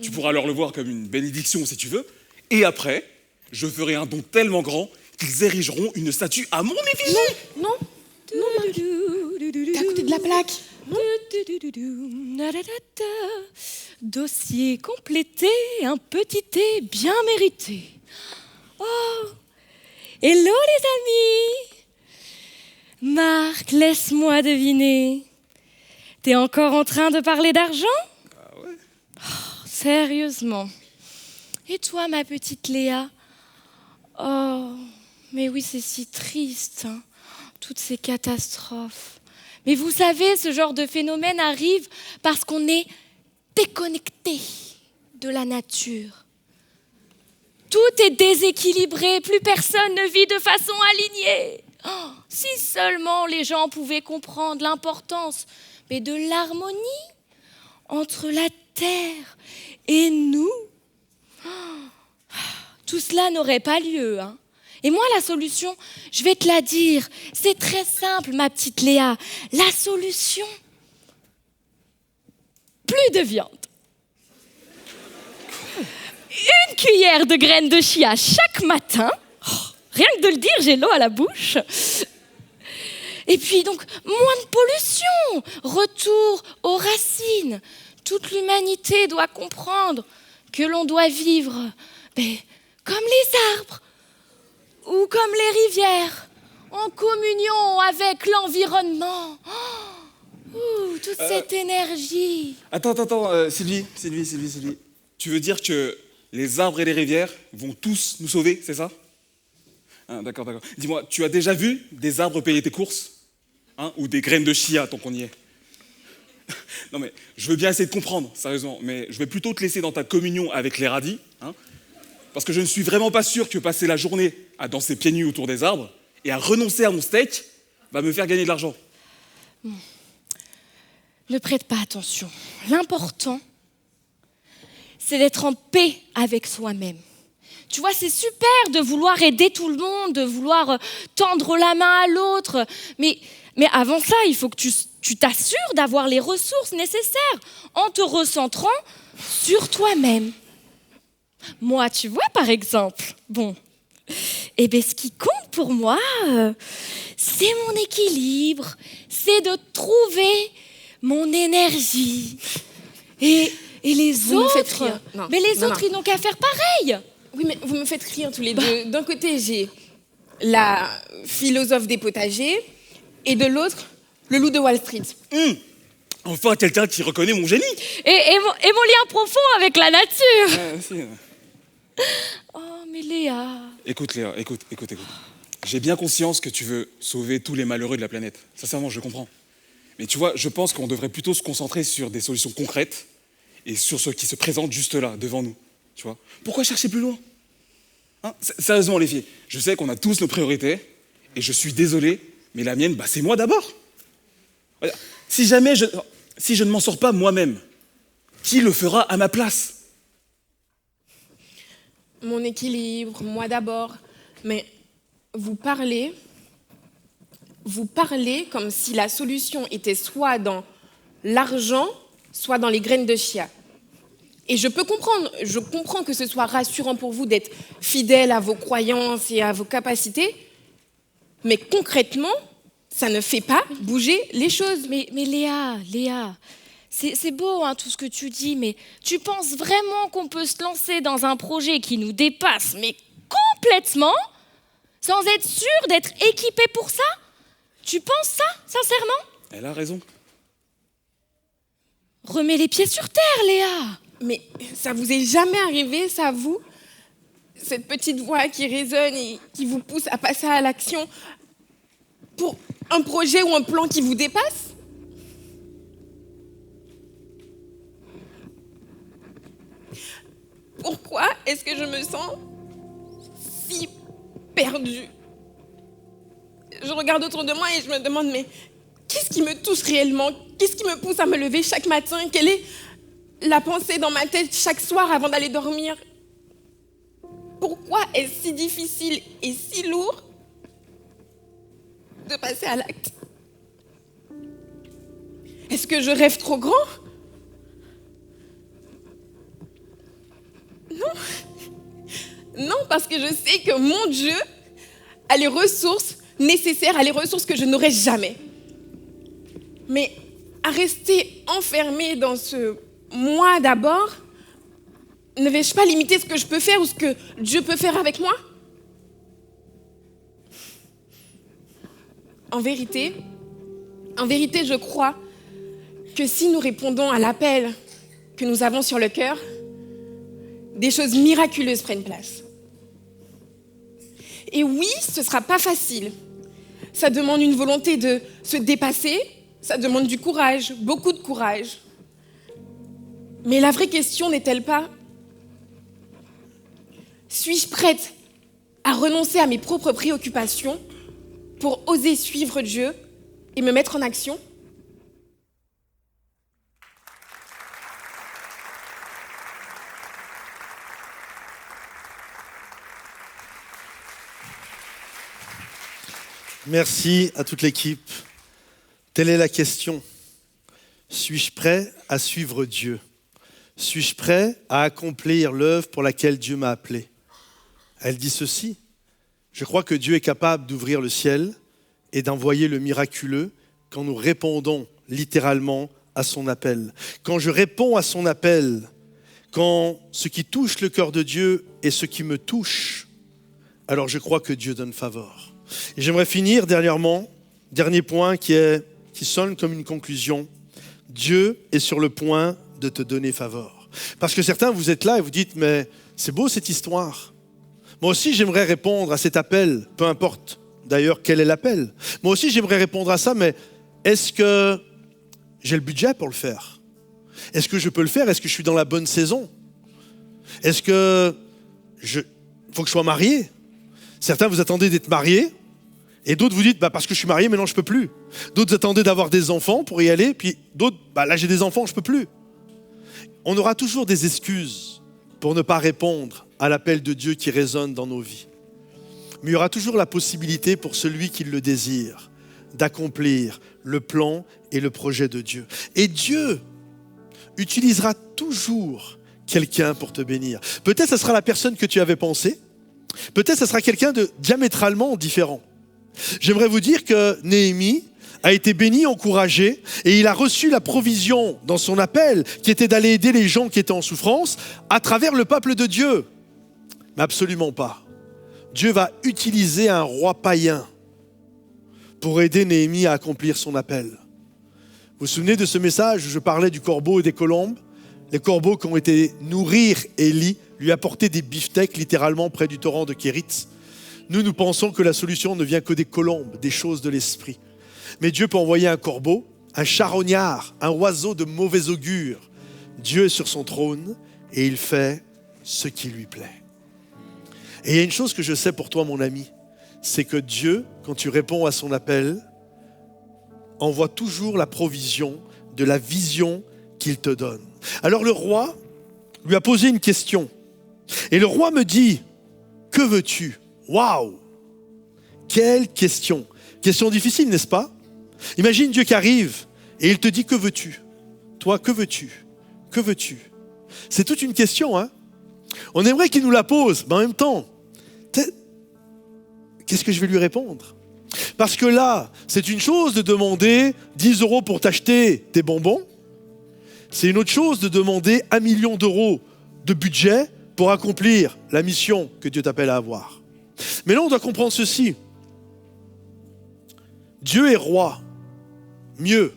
tu pourras alors le voir comme une bénédiction si tu veux. Et après, je ferai un don tellement grand qu'ils érigeront une statue à mon effigie. Non, t'es à côté de la plaque. Dossier complété, un petit thé bien mérité. Oh, hello les amis. Marc, laisse-moi deviner. T'es encore en train de parler d'argent? Ah ouais. Oh, sérieusement. Et toi, ma petite Léa? Oh, mais oui, c'est si triste, hein, toutes ces catastrophes. Mais vous savez, ce genre de phénomène arrive parce qu'on est déconnecté de la nature. Tout est déséquilibré, plus personne ne vit de façon alignée. Oh, si seulement les gens pouvaient comprendre l'importance de l'harmonie entre la terre et nous. Tout cela n'aurait pas lieu, hein. Et moi, la solution, je vais te la dire. C'est très simple, ma petite Léa. La solution, plus de viande. Une cuillère de graines de chia chaque matin. Oh, rien que de le dire, j'ai l'eau à la bouche. Et puis donc, moins de pollution. Retour aux racines. Toute l'humanité doit comprendre que l'on doit vivre comme les arbres ou comme les rivières, en communion avec l'environnement. Toute cette énergie. Attends, Sylvie. Tu veux dire que les arbres et les rivières vont tous nous sauver, c'est ça? D'accord. Dis-moi, tu as déjà vu des arbres payer tes courses? Ou des graines de chia, tant qu'on y est? Non mais, je veux bien essayer de comprendre, sérieusement, mais je vais plutôt te laisser dans ta communion avec les radis, parce que je ne suis vraiment pas sûr que passer la journée à danser pieds nus autour des arbres et à renoncer à mon steak va me faire gagner de l'argent. Ne prête pas attention. L'important, c'est d'être en paix avec soi-même. Tu vois, c'est super de vouloir aider tout le monde, de vouloir tendre la main à l'autre. Mais avant ça, il faut que tu t'assures d'avoir les ressources nécessaires en te recentrant sur toi-même. Moi, tu vois, par exemple, ce qui compte pour moi, c'est mon équilibre, c'est de trouver mon énergie. Et les Vous me faites autres, rire. Non, mais les non, autres, non. ils n'ont qu'à faire pareil. Oui, mais vous me faites rire tous les deux. D'un côté, j'ai la philosophe des potagers et de l'autre, le loup de Wall Street. Enfin, quelqu'un qui reconnaît mon génie. Et mon lien profond avec la nature. Si. Oh, mais Léa. Écoute Léa, écoute. J'ai bien conscience que tu veux sauver tous les malheureux de la planète. Sincèrement, je comprends. Mais tu vois, je pense qu'on devrait plutôt se concentrer sur des solutions concrètes et sur ce qui se présente juste là, devant nous. Tu vois ? Pourquoi chercher plus loin ? Sérieusement, les filles, je sais qu'on a tous nos priorités et je suis désolé, mais la mienne, c'est moi d'abord. Si je ne m'en sors pas moi-même, qui le fera à ma place ? Mon équilibre, moi d'abord. Mais vous parlez comme si la solution était soit dans l'argent, soit dans les graines de chia. Et je comprends que ce soit rassurant pour vous d'être fidèle à vos croyances et à vos capacités, mais concrètement, ça ne fait pas bouger les choses. Mais Léa, c'est beau tout ce que tu dis, mais tu penses vraiment qu'on peut se lancer dans un projet qui nous dépasse, mais complètement, sans être sûr d'être équipé pour ça ? Tu penses ça, sincèrement ? Elle a raison. Remets les pieds sur terre, Léa. Mais ça vous est jamais arrivé, ça, vous ? Cette petite voix qui résonne et qui vous pousse à passer à l'action pour un projet ou un plan qui vous dépasse ? Pourquoi est-ce que je me sens si perdue ? Je regarde autour de moi et je me demande, mais qu'est-ce qui me touche réellement ? Qu'est-ce qui me pousse à me lever chaque matin ? Quelle est la pensée dans ma tête chaque soir avant d'aller dormir ? Pourquoi est-ce si difficile et si lourd de passer à l'acte ? Est-ce que je rêve trop grand ? Non, parce que je sais que mon Dieu a les ressources nécessaires, a les ressources que je n'aurai jamais. Mais à rester enfermée dans ce moi d'abord, ne vais-je pas limiter ce que je peux faire ou ce que Dieu peut faire avec moi ? En vérité, je crois que si nous répondons à l'appel que nous avons sur le cœur, des choses miraculeuses prennent place. Et oui, ce ne sera pas facile. Ça demande une volonté de se dépasser, ça demande du courage, beaucoup de courage. Mais la vraie question n'est-elle pas : suis-je prête à renoncer à mes propres préoccupations pour oser suivre Dieu et me mettre en action ? Merci à toute l'équipe. Telle est la question. Suis-je prêt à suivre Dieu ? Suis-je prêt à accomplir l'œuvre pour laquelle Dieu m'a appelé ? Elle dit ceci. Je crois que Dieu est capable d'ouvrir le ciel et d'envoyer le miraculeux quand nous répondons littéralement à son appel. Quand je réponds à son appel, quand ce qui touche le cœur de Dieu est ce qui me touche, alors je crois que Dieu donne faveur. Et j'aimerais finir dernier point qui sonne comme une conclusion. Dieu est sur le point de te donner faveur. Parce que certains, vous êtes là et vous dites, mais c'est beau cette histoire. Moi aussi, j'aimerais répondre à cet appel, peu importe d'ailleurs quel est l'appel. Moi aussi, j'aimerais répondre à ça, mais est-ce que j'ai le budget pour le faire ? Est-ce que je peux le faire ? Est-ce que je suis dans la bonne saison ? Est-ce que faut que je sois marié ? Certains, vous attendez d'être mariés Et d'autres vous dites, parce que je suis marié, maintenant je peux plus. D'autres attendaient d'avoir des enfants pour y aller, puis d'autres, là j'ai des enfants, je peux plus. On aura toujours des excuses pour ne pas répondre à l'appel de Dieu qui résonne dans nos vies. Mais il y aura toujours la possibilité pour celui qui le désire d'accomplir le plan et le projet de Dieu. Et Dieu utilisera toujours quelqu'un pour te bénir. Peut-être ce sera la personne que tu avais pensée, peut-être ce sera quelqu'un de diamétralement différent. J'aimerais vous dire que Néhémie a été béni, encouragé, et il a reçu la provision dans son appel qui était d'aller aider les gens qui étaient en souffrance à travers le peuple de Dieu. Mais absolument pas. Dieu va utiliser un roi païen pour aider Néhémie à accomplir son appel. Vous vous souvenez de ce message où je parlais du corbeau et des colombes? Les corbeaux qui ont été nourrir Élie, lui apporter des beefsteaks littéralement près du torrent de Kérit. Nous pensons que la solution ne vient que des colombes, des choses de l'esprit. Mais Dieu peut envoyer un corbeau, un charognard, un oiseau de mauvais augure. Dieu est sur son trône et il fait ce qui lui plaît. Et il y a une chose que je sais pour toi, mon ami, c'est que Dieu, quand tu réponds à son appel, envoie toujours la provision de la vision qu'il te donne. Alors le roi lui a posé une question. Et le roi me dit, que veux-tu? Waouh! Quelle question! Question difficile, n'est-ce pas? Imagine Dieu qui arrive et il te dit, que veux-tu? Toi, que veux-tu? Que veux-tu? C'est toute une question, hein? On aimerait qu'il nous la pose, mais en même temps, qu'est-ce que je vais lui répondre? Parce que là, c'est une chose de demander 10 € pour t'acheter tes bonbons. C'est une autre chose de demander 1 million d'euros de budget pour accomplir la mission que Dieu t'appelle à avoir. Mais là, on doit comprendre ceci. Dieu est roi. Mieux,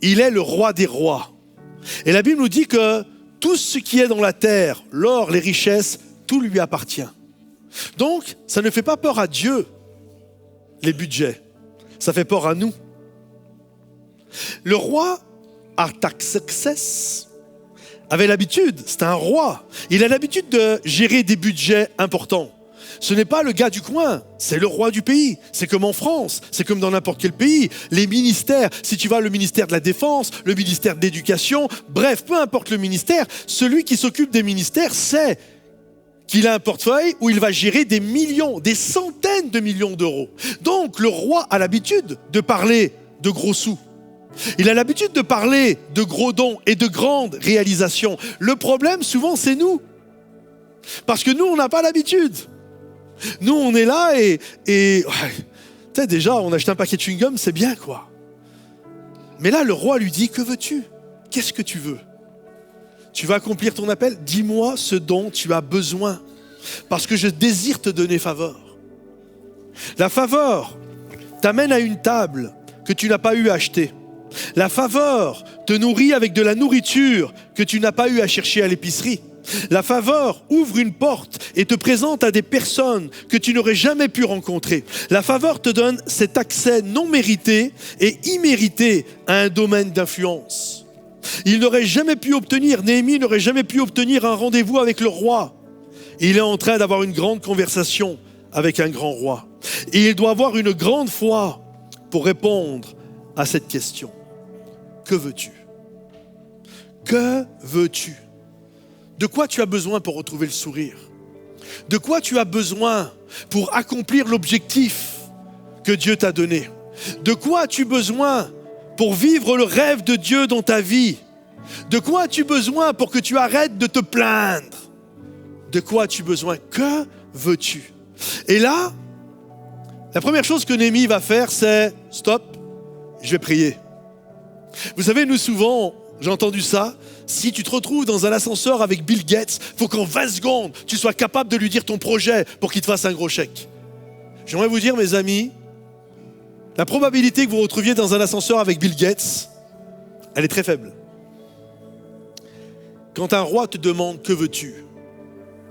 il est le roi des rois. Et la Bible nous dit que tout ce qui est dans la terre, l'or, les richesses, tout lui appartient. Donc, ça ne fait pas peur à Dieu, les budgets. Ça fait peur à nous. Le roi Artaxerxès avait l'habitude, c'est un roi, il a l'habitude de gérer des budgets importants. Ce n'est pas le gars du coin, c'est le roi du pays. C'est comme en France, c'est comme dans n'importe quel pays. Les ministères, si tu vas le ministère de la Défense, le ministère de l'Éducation, bref, peu importe le ministère, celui qui s'occupe des ministères sait qu'il a un portefeuille où il va gérer des millions, des centaines de millions d'euros. Donc le roi a l'habitude de parler de gros sous. Il a l'habitude de parler de gros dons et de grandes réalisations. Le problème, souvent, c'est nous. Parce que nous, on n'a pas l'habitude. Nous, on est là et tu sais, déjà, on achète un paquet de chewing-gum, c'est bien, quoi. Mais là, le roi lui dit, que veux-tu? Qu'est-ce que tu veux? Tu vas accomplir ton appel? Dis-moi ce dont tu as besoin, parce que je désire te donner faveur. La faveur t'amène à une table que tu n'as pas eu à acheter. La faveur te nourrit avec de la nourriture que tu n'as pas eu à chercher à l'épicerie. La faveur ouvre une porte et te présente à des personnes que tu n'aurais jamais pu rencontrer. La faveur te donne cet accès non mérité et immérité à un domaine d'influence. Il n'aurait jamais pu obtenir, Néhémie n'aurait jamais pu obtenir un rendez-vous avec le roi. Il est en train d'avoir une grande conversation avec un grand roi. Et il doit avoir une grande foi pour répondre à cette question. Que veux-tu? Que veux-tu? De quoi tu as besoin pour retrouver le sourire? De quoi tu as besoin pour accomplir l'objectif que Dieu t'a donné? De quoi as-tu besoin pour vivre le rêve de Dieu dans ta vie? De quoi as-tu besoin pour que tu arrêtes de te plaindre? De quoi as-tu besoin? Que veux-tu? Et là, la première chose que Néhémie va faire, c'est « Stop, je vais prier ». Vous savez, nous souvent, j'ai entendu ça, si tu te retrouves dans un ascenseur avec Bill Gates, il faut qu'en 20 secondes, tu sois capable de lui dire ton projet pour qu'il te fasse un gros chèque. J'aimerais vous dire, mes amis, la probabilité que vous vous retrouviez dans un ascenseur avec Bill Gates, elle est très faible. Quand un roi te demande « Que veux-tu ?»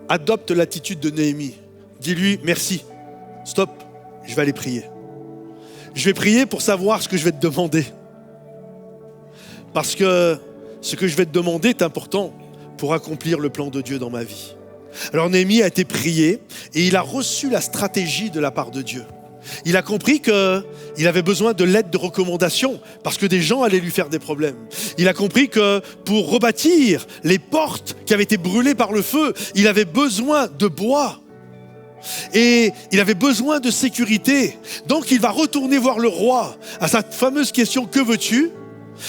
adopte l'attitude de Néhémie. Dis-lui « Merci, stop, je vais aller prier. Je vais prier pour savoir ce que je vais te demander. Parce que ce que je vais te demander est important pour accomplir le plan de Dieu dans ma vie. » Alors Néhémie a été prié et il a reçu la stratégie de la part de Dieu. Il a compris qu'il avait besoin de l'aide de recommandation parce que des gens allaient lui faire des problèmes. Il a compris que pour rebâtir les portes qui avaient été brûlées par le feu, il avait besoin de bois. Et il avait besoin de sécurité. Donc il va retourner voir le roi à sa fameuse question « Que veux-tu » ?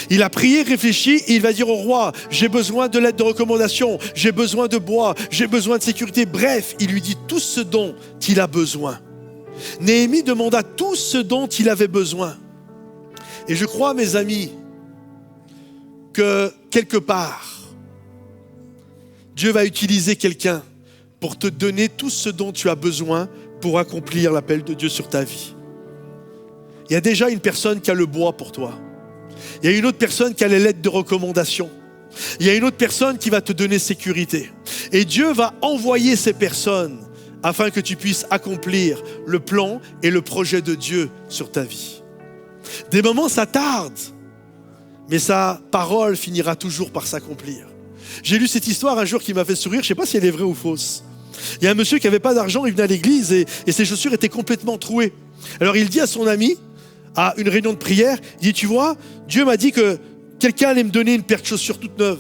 Il a prié, réfléchi et il va dire au roi « J'ai besoin de l'aide de recommandation, j'ai besoin de bois, j'ai besoin de sécurité. » Bref, il lui dit tout ce dont il a besoin. Néhémie demanda tout ce dont il avait besoin. Et je crois, mes amis, que quelque part, Dieu va utiliser quelqu'un pour te donner tout ce dont tu as besoin pour accomplir l'appel de Dieu sur ta vie. Il y a déjà une personne qui a le bois pour toi. Il y a une autre personne qui a les lettres de recommandation. Il y a une autre personne qui va te donner sécurité. Et Dieu va envoyer ces personnes afin que tu puisses accomplir le plan et le projet de Dieu sur ta vie. Des moments, ça tarde, mais sa parole finira toujours par s'accomplir. J'ai lu cette histoire un jour qui m'a fait sourire, je ne sais pas si elle est vraie ou fausse. Il y a un monsieur qui n'avait pas d'argent, il venait à l'église et ses chaussures étaient complètement trouées. Alors il dit à son ami, à une réunion de prière, il dit « Tu vois, Dieu m'a dit que quelqu'un allait me donner une paire de chaussures toute neuve. »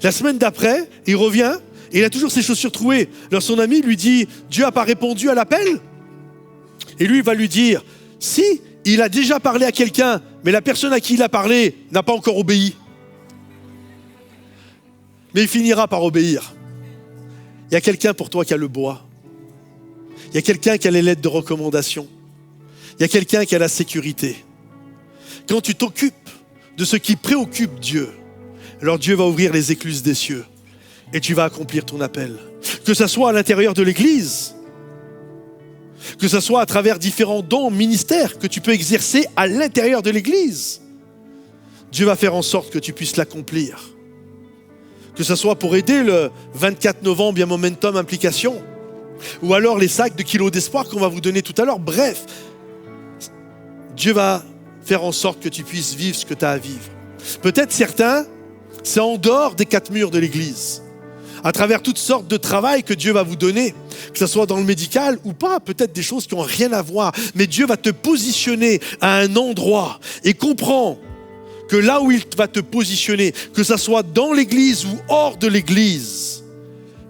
La semaine d'après, il revient et il a toujours ses chaussures trouées. Alors son ami lui dit « Dieu n'a pas répondu à l'appel ?» Et lui, il va lui dire « Si, il a déjà parlé à quelqu'un, mais la personne à qui il a parlé n'a pas encore obéi. » Mais il finira par obéir. Il y a quelqu'un pour toi qui a le bois. Il y a quelqu'un qui a les lettres de recommandation. Il y a quelqu'un qui a la sécurité. Quand tu t'occupes de ce qui préoccupe Dieu, alors Dieu va ouvrir les écluses des cieux et tu vas accomplir ton appel. Que ce soit à l'intérieur de l'église, que ce soit à travers différents dons, ministères que tu peux exercer à l'intérieur de l'église, Dieu va faire en sorte que tu puisses l'accomplir. Que ce soit pour aider le 24 novembre, il y a Momentum Implication, ou alors les sacs de kilos d'espoir qu'on va vous donner tout à l'heure. Bref, Dieu va faire en sorte que tu puisses vivre ce que tu as à vivre. Peut-être certains, c'est en dehors des 4 murs de l'église, à travers toutes sortes de travail que Dieu va vous donner, que ce soit dans le médical ou pas, peut-être des choses qui n'ont rien à voir, mais Dieu va te positionner à un endroit et comprends que là où il va te positionner, que ce soit dans l'église ou hors de l'église,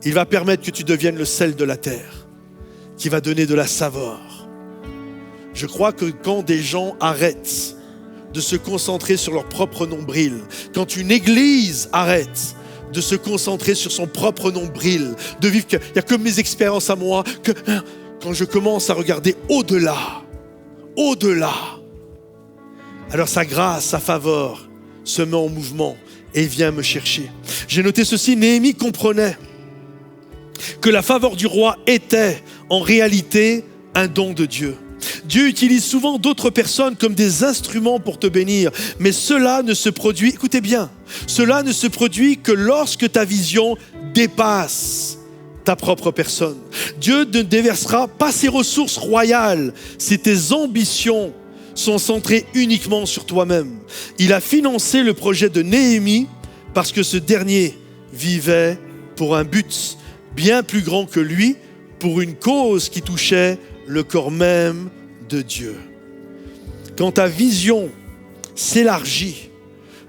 il va permettre que tu deviennes le sel de la terre, qui va donner de la saveur. Je crois que quand des gens arrêtent de se concentrer sur leur propre nombril, quand une église arrête de se concentrer sur son propre nombril, de vivre qu'il n'y a que mes expériences à moi, que quand je commence à regarder au-delà, alors sa grâce, sa faveur se met en mouvement et vient me chercher. J'ai noté ceci, Néhémie comprenait que la faveur du roi était en réalité un don de Dieu. Dieu utilise souvent d'autres personnes comme des instruments pour te bénir, mais cela ne se produit, écoutez bien, cela ne se produit que lorsque ta vision dépasse ta propre personne. Dieu ne déversera pas ses ressources royales si tes ambitions sont centrées uniquement sur toi-même. Il a financé le projet de Néhémie parce que ce dernier vivait pour un but bien plus grand que lui, pour une cause qui touchait le corps même de Dieu. Quand ta vision s'élargit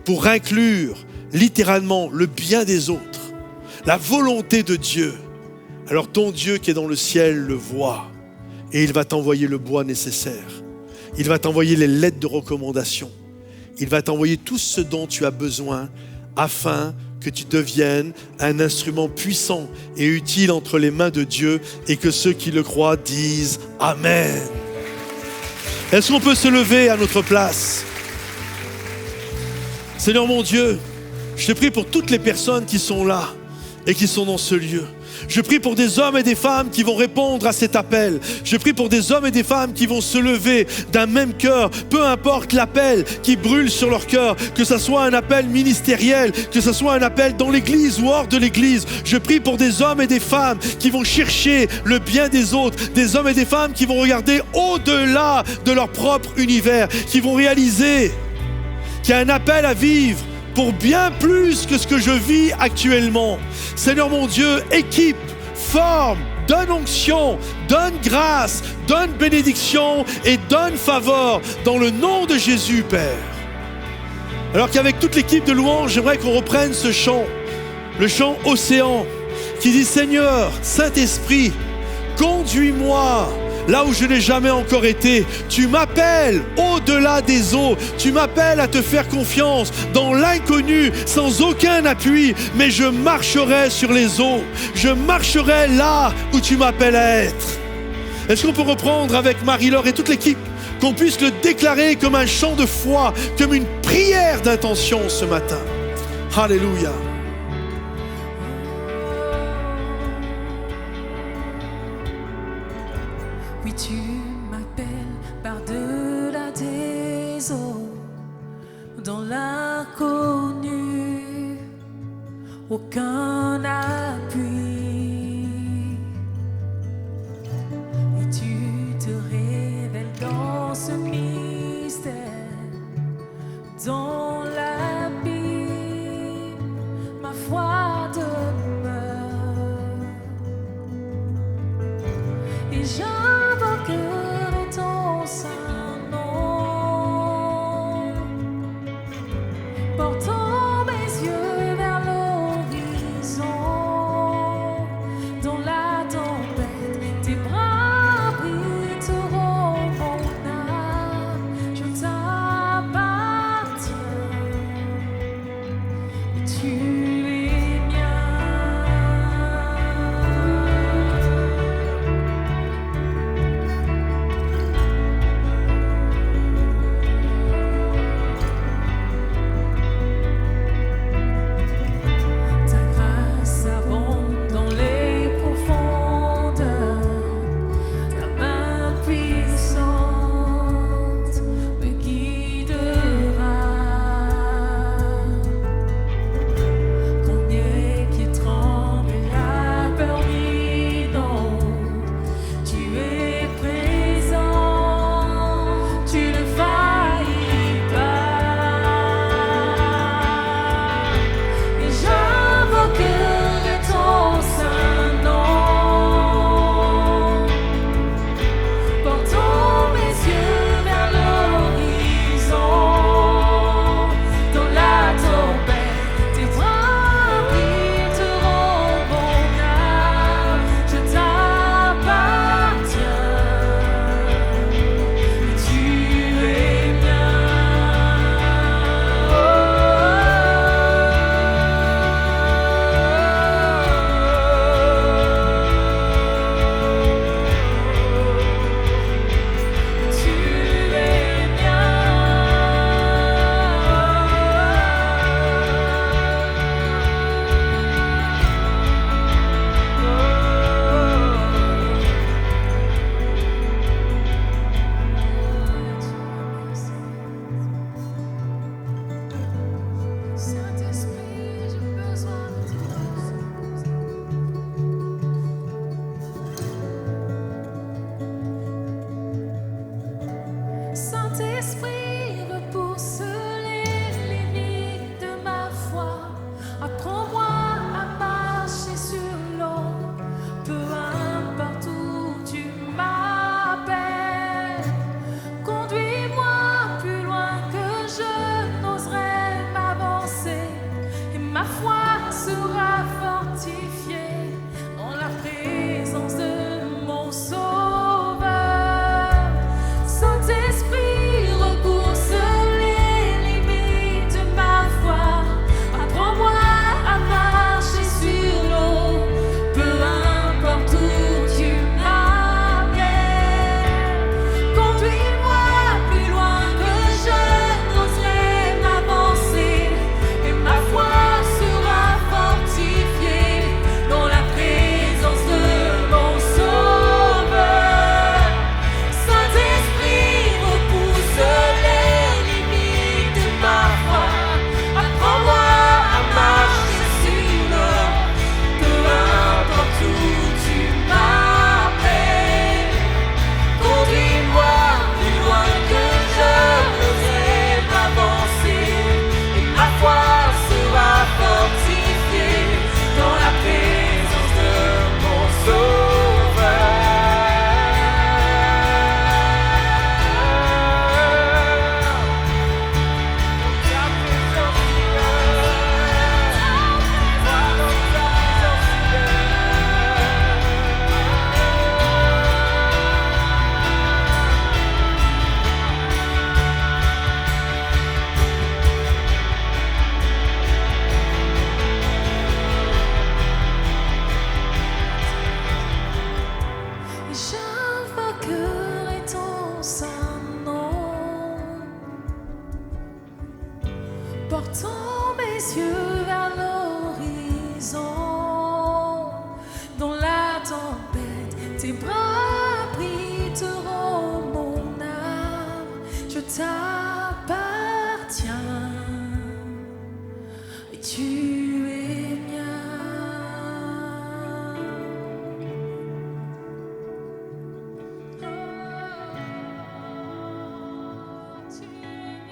pour inclure littéralement le bien des autres, la volonté de Dieu, alors ton Dieu qui est dans le ciel le voit et il va t'envoyer le bois nécessaire. Il va t'envoyer les lettres de recommandation. Il va t'envoyer tout ce dont tu as besoin afin que tu deviennes un instrument puissant et utile entre les mains de Dieu et que ceux qui le croient disent Amen. Est-ce qu'on peut se lever à notre place? Seigneur mon Dieu, je te prie pour toutes les personnes qui sont là et qui sont dans ce lieu. Je prie pour des hommes et des femmes qui vont répondre à cet appel. Je prie pour des hommes et des femmes qui vont se lever d'un même cœur, peu importe l'appel qui brûle sur leur cœur, que ce soit un appel ministériel, que ce soit un appel dans l'église ou hors de l'église. Je prie pour des hommes et des femmes qui vont chercher le bien des autres, des hommes et des femmes qui vont regarder au-delà de leur propre univers, qui vont réaliser qu'il y a un appel à vivre pour bien plus que ce que je vis actuellement. Seigneur mon Dieu, équipe, forme, donne onction, donne grâce, donne bénédiction et donne faveur dans le nom de Jésus, Père. Alors qu'avec toute l'équipe de louanges, j'aimerais qu'on reprenne ce chant, le chant Océan, qui dit « Seigneur, Saint-Esprit, conduis-moi là où je n'ai jamais encore été. Tu m'appelles au-delà des eaux. Tu m'appelles à te faire confiance dans l'inconnu, sans aucun appui. Mais je marcherai sur les eaux. Je marcherai là où tu m'appelles à être. » Est-ce qu'on peut reprendre avec Marie-Laure et toute l'équipe, qu'on puisse le déclarer comme un chant de foi, comme une prière d'intention ce matin? Alléluia. Oui, tu m'appelles par-delà des eaux, dans l'inconnu, aucun appui. Et tu te révèles dans ce mystère, dans l'abîme, ma foi demeure. Et j'invoquerai ton saint nom, portant mes yeux vers l'horizon. portant mes yeux vers l'horizon. Dans la tempête, tes bras abriteront mon âme. Je t'appartiens et tu es mien. Tu es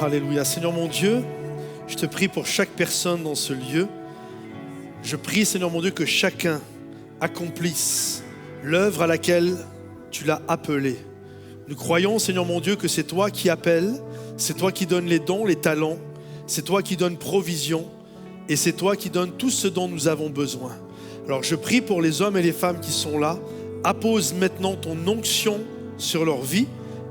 Alléluia. Seigneur mon Dieu, je te prie pour chaque personne dans ce lieu. Je prie, Seigneur mon Dieu, que chacun accomplisse l'œuvre à laquelle tu l'as appelé. Nous croyons, Seigneur mon Dieu, que c'est toi qui appelles, c'est toi qui donnes les dons, les talents, c'est toi qui donnes provision et c'est toi qui donnes tout ce dont nous avons besoin. Alors je prie pour les hommes et les femmes qui sont là, appose maintenant ton onction sur leur vie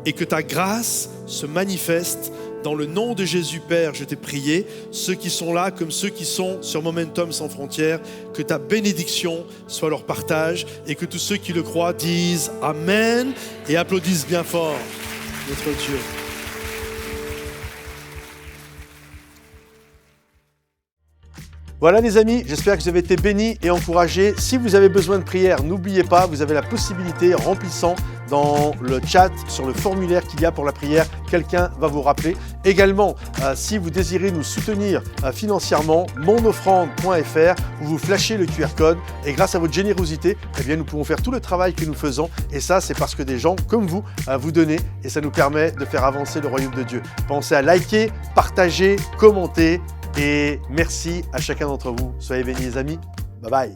et que ta grâce se manifeste. Dans le nom de Jésus, Père, je t'ai prié, ceux qui sont là comme ceux qui sont sur Momentum Sans Frontières, que ta bénédiction soit leur partage et que tous ceux qui le croient disent Amen et applaudissent bien fort notre Dieu. Voilà les amis, j'espère que vous avez été bénis et encouragés. Si vous avez besoin de prière, n'oubliez pas, vous avez la possibilité, remplissant dans le chat, sur le formulaire qu'il y a pour la prière, quelqu'un va vous rappeler. Également, si vous désirez nous soutenir financièrement, monoffrande.fr, où vous flashez le QR code et grâce à votre générosité, eh bien, nous pouvons faire tout le travail que nous faisons. Et ça, c'est parce que des gens comme vous vous donnez et ça nous permet de faire avancer le royaume de Dieu. Pensez à liker, partager, commenter. Et merci à chacun d'entre vous. Soyez bénis les amis. Bye bye.